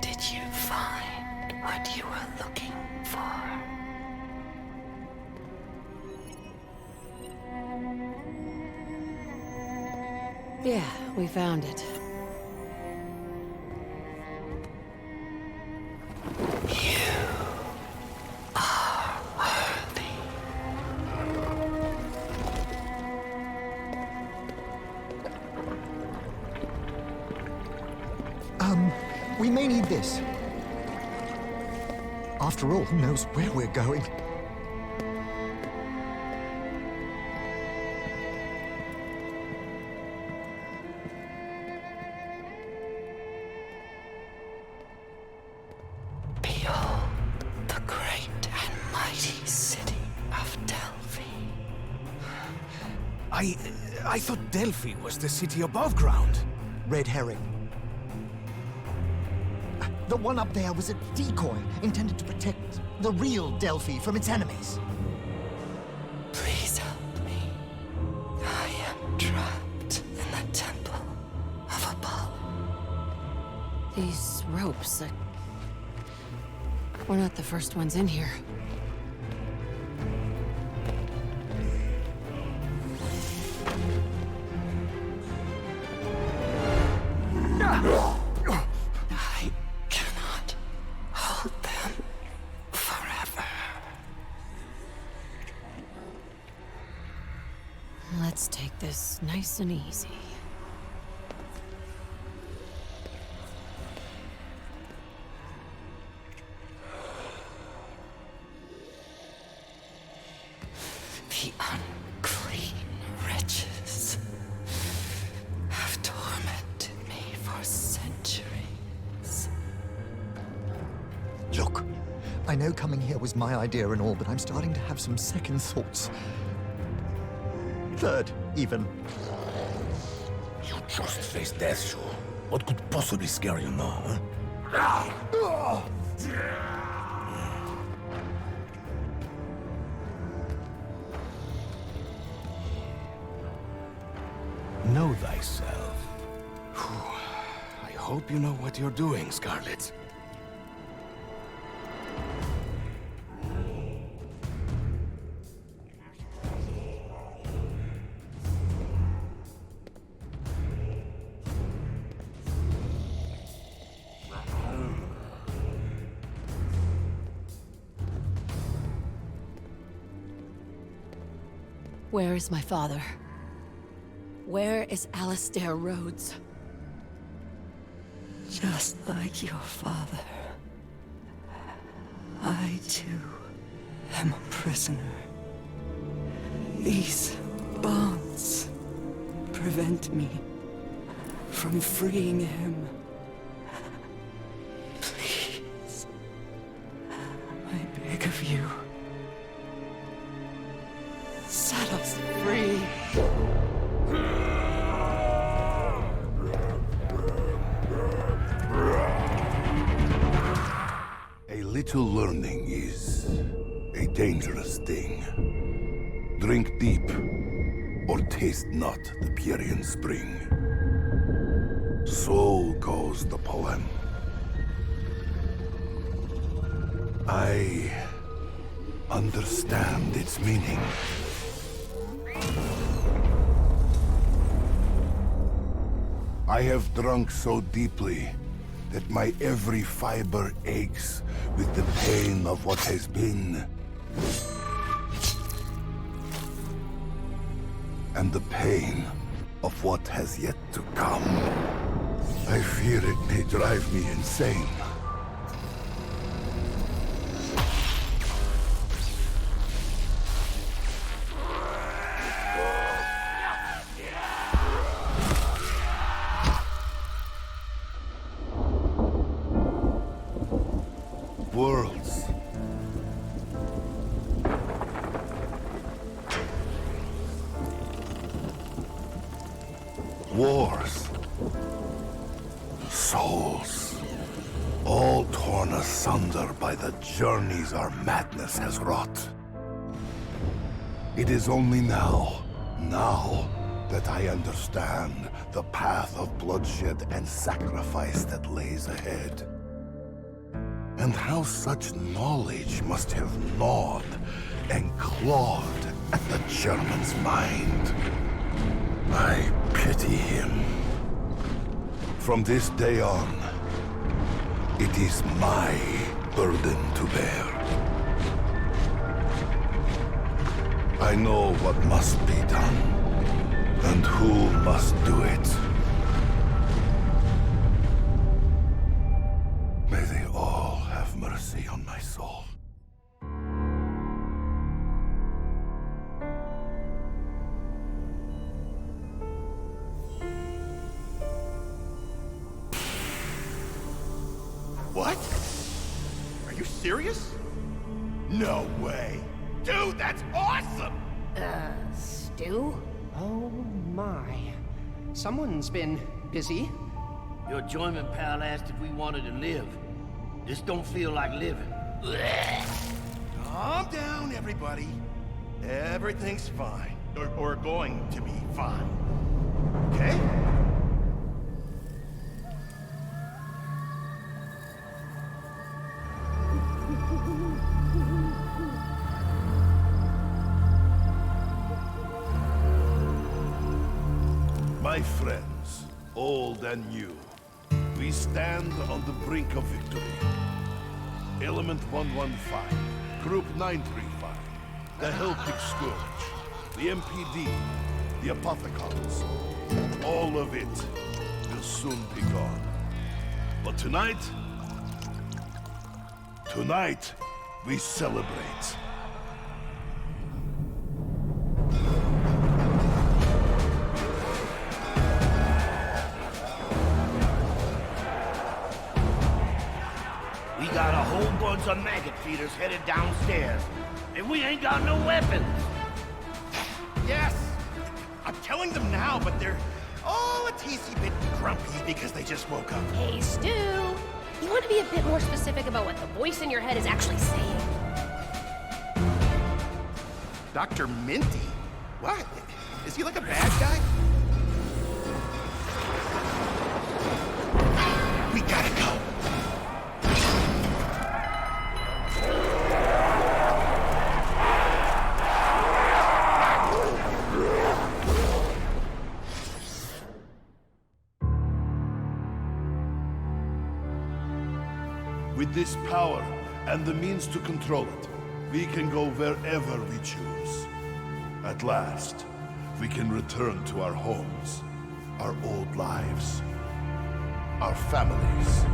Did you find what you were looking for? Yeah, we found it. You are worthy. We may need this. After all, who knows where we're going? Behold, the great and mighty city of Delphi. I thought Delphi was the city above ground. Red herring. The one up there was a decoy intended to protect the real Delphi from its enemies. Please help me. I am trapped in the temple of Apollo. These ropes, we're not the first ones in here. I cannot hold them forever. Let's take this nice and easy. The unclean wretches have tormented me for centuries. Look, I know coming here was my idea and all, but I'm starting to have some second thoughts. Third, even. You just faced death, Shu. What could possibly scare you now, huh? Know thyself. I hope you know what you're doing, Scarlet. Where is my father? Where is Alistair Rhodes? Just like your father, I too am a prisoner. These bonds prevent me from freeing him. Please, I beg of you, set us free. A little learning is a dangerous thing. Drink deep, or taste not the Pierian spring. So goes the poem. I understand its meaning. I have drunk so deeply that my every fiber aches with the pain of what has been. And the pain of what has yet to come. I fear it may drive me insane. Worlds. Wars. Souls. All torn asunder by the journeys our madness has wrought. It is only now, that I understand the path of bloodshed and sacrifice that lays ahead. And how such knowledge must have gnawed and clawed at the German's mind. I pity him. From this day on, it is my burden to bear. I know what must be done, and who must do it. May they all have mercy on my soul. What? Are you serious? No way. Dude, that's awesome! Stu? Oh my. Someone's been busy. Your journeyman pal asked if we wanted to live. This don't feel like living. Calm down, everybody. Everything's fine. Or going to be fine. Okay? My friends, old and new, we stand on the brink of victory. Element 115, Group 935, the Helpic Scourge, the MPD, the Apothecons, all of it will soon be gone. But tonight, we celebrate. We got a whole bunch of maggot feeders headed downstairs, and we ain't got no weapons. Yes! I'm telling them now, but they're all a teensy bit grumpy because they just woke up. Hey, Stu! You want to be a bit more specific about what the voice in your head is actually saying? Dr. Minty? What? Is he like a bad guy? We gotta go. With this power and the means to control it, we can go wherever we choose. At last, we can return to our homes, our old lives, our families.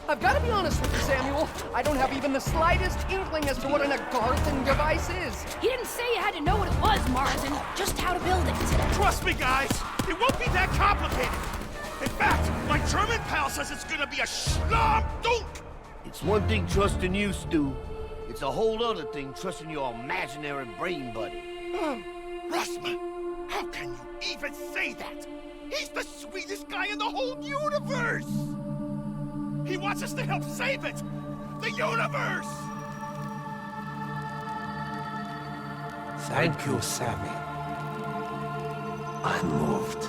I've got to be honest with you, Samuel. I don't have even the slightest inkling as to what an Agarthan device is. He didn't say you had to know what it was, Marsden, just how to build it. Trust me, guys. It won't be that complicated. In fact, my German pal says it's gonna be a schlom dunk. It's one thing trusting you, Stu. It's a whole other thing trusting your imaginary brain buddy. Russman, how can you even say that? He's the sweetest guy in the whole universe! He wants us to help save it! The universe! Thank you, Sammy. I'm moved.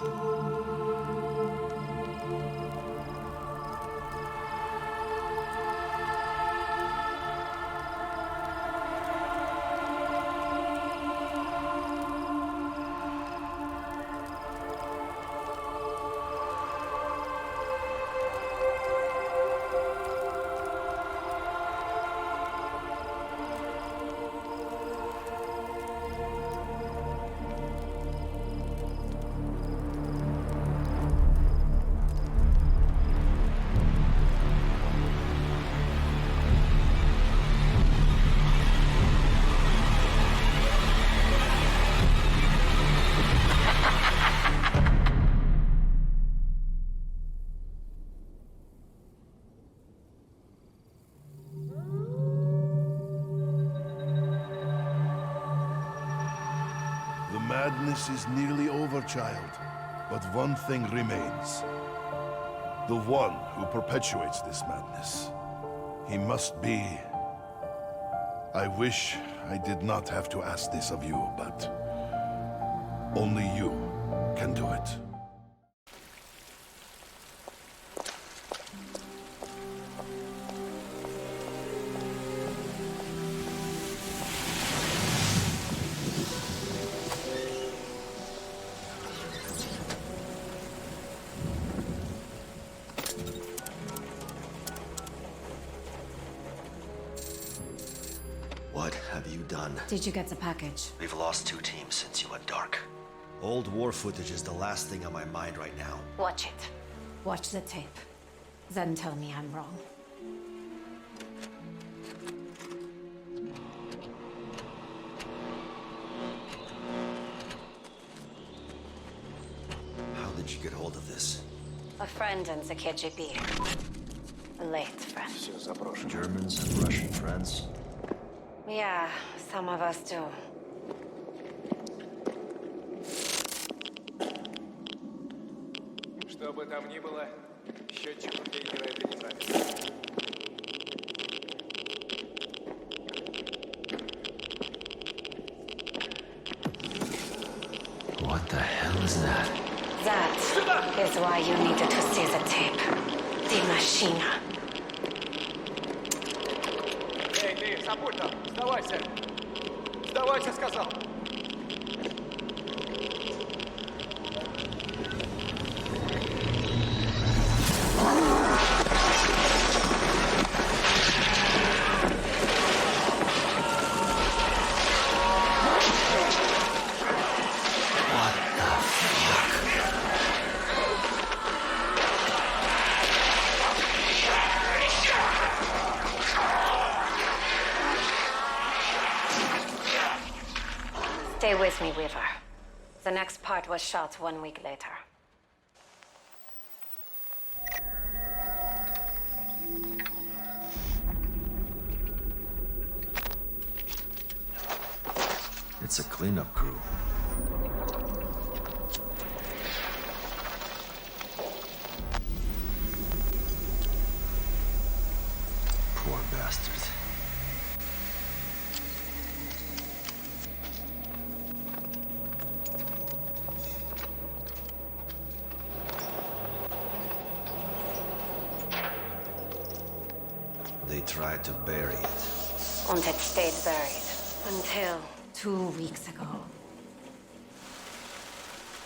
Madness is nearly over, child. But one thing remains. The one who perpetuates this madness. He must be I wish I did not have to ask this of you, but only you can do it. What have you done? Did you get the package? We've lost 2 teams since you went dark. Old war footage is the last thing on my mind right now. Watch it. Watch the tape. Then tell me I'm wrong. How did you get hold of this? A friend in the KGB. A late friend. Germans and Russian friends? Yeah, some of us do. Что бы там ни было, счетчик у Гейгера это не нравится. What the hell is that? That is why you needed to see the tape. The machine. Эй, ты, сапуль там, сдавайся! Сдавайся, сказал! Stay with me, Weaver. The next part was shot 1 week later. It's a cleanup crew. Poor bastards. They tried to bury it. And it stayed buried. Until 2 weeks ago.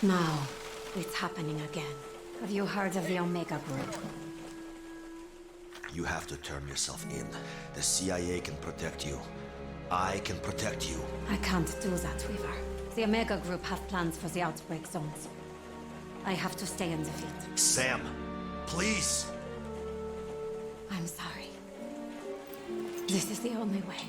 Now, it's happening again. Have you heard of the Omega Group? You have to turn yourself in. The CIA can protect you. I can protect you. I can't do that, Weaver. The Omega Group have plans for the outbreak zones. I have to stay and defeat. Sam, please! I'm sorry. This is the only way.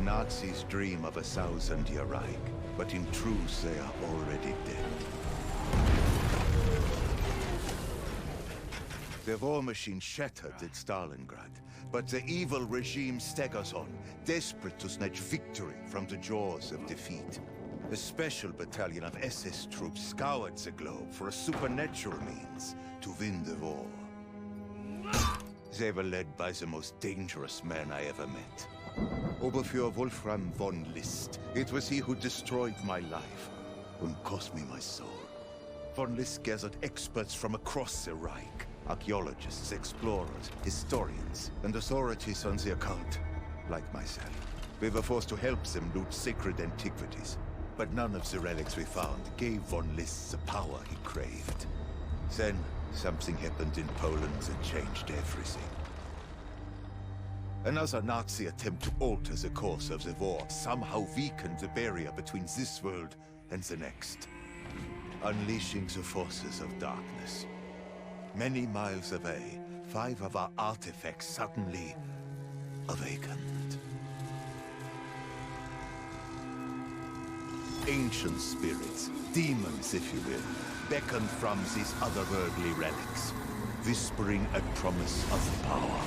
Nazis dream of a 1,000-year Reich, but in truth they are already dead. The war machine shattered at Stalingrad, but the evil regime staggers on, desperate to snatch victory from the jaws of defeat. A special battalion of SS troops scoured the globe for a supernatural means to win the war. They were led by the most dangerous man I ever met. Oberfuhrer Wolfram von List. It was he who destroyed my life and cost me my soul. Von List gathered experts from across the Reich. Archaeologists, explorers, historians, and authorities on the occult, like myself. We were forced to help them loot sacred antiquities, but none of the relics we found gave von List the power he craved. Then, something happened in Poland that changed everything. Another Nazi attempt to alter the course of the war somehow weakened the barrier between this world and the next, unleashing the forces of darkness. Many miles away, 5 of our artifacts suddenly awakened. Ancient spirits, demons if you will, beckoned from these otherworldly relics, whispering a promise of power.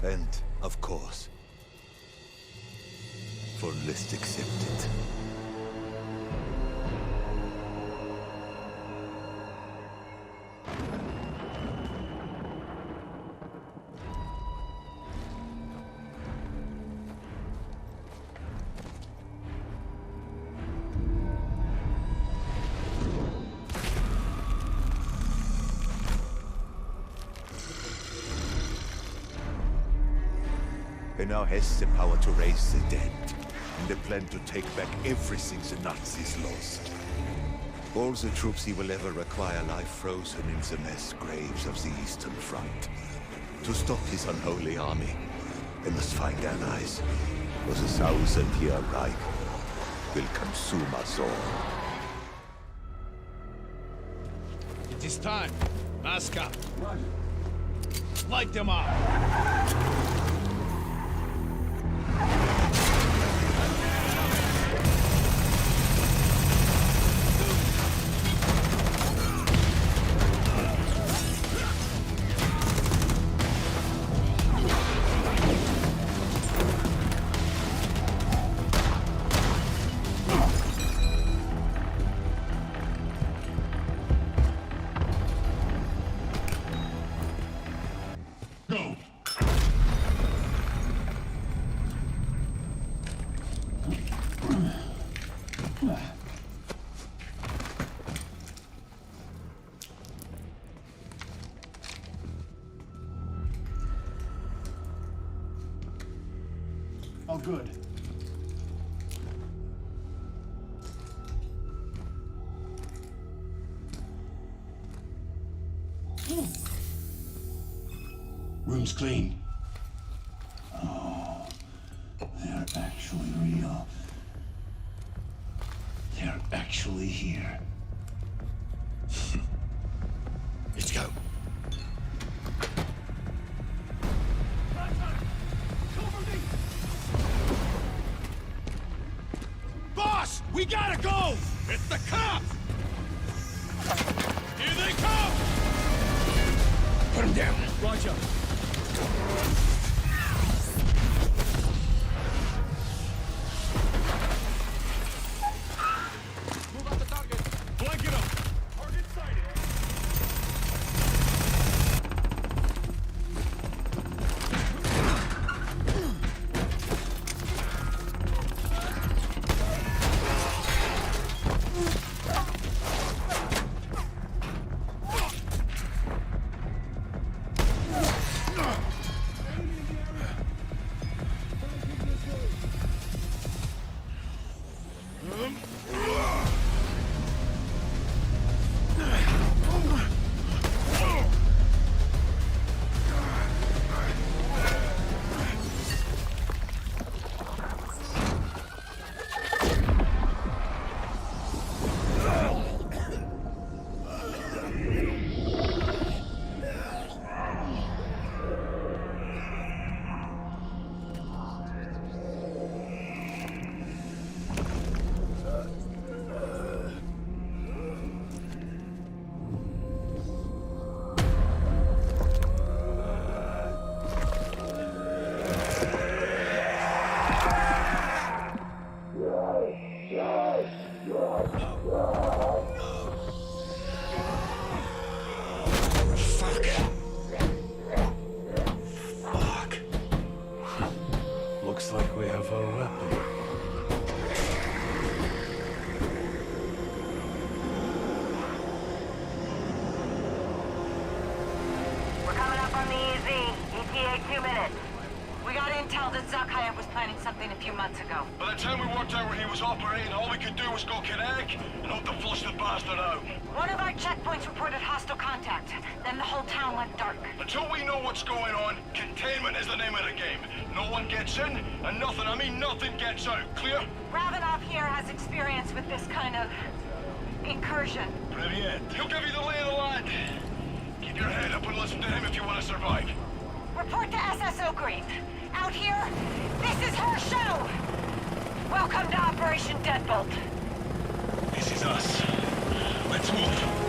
And, of course, von List accepted. He now has the power to raise the dead, and they plan to take back everything the Nazis lost. All the troops he will ever require lie frozen in the mass graves of the Eastern Front. To stop his unholy army, they must find allies, or the 1,000-year Reich will consume us all. It is time. Mask up. Light them up. Oh, good. Room's clean. Oh, they're actually real. They're actually here. Let's go. Boss, we gotta go! It's the cops! Here they come! Put him down. Roger. Move out the target. Blanket up. Target sighted. Looks like we have a weapon. We're coming up on the EZ. ETA 2 minutes. We got intel that Zakhaev was planning something a few months ago. By the time we worked out where he was operating, all we could do was go kinetic and hope to flush the bastard out. One of our checkpoints reported hostile contact. Then the whole town went dark. Until we know what's going on, containment is the name of the game. No one gets in, and nothing, I mean nothing gets out. Clear? Ravenov here has experience with this kind of incursion. Привет. He'll give you the lay of the land. Keep your head up and listen to him if you want to survive. Report to SSO Green. Out here, this is her show! Welcome to Operation Deadbolt. This is us. Let's move.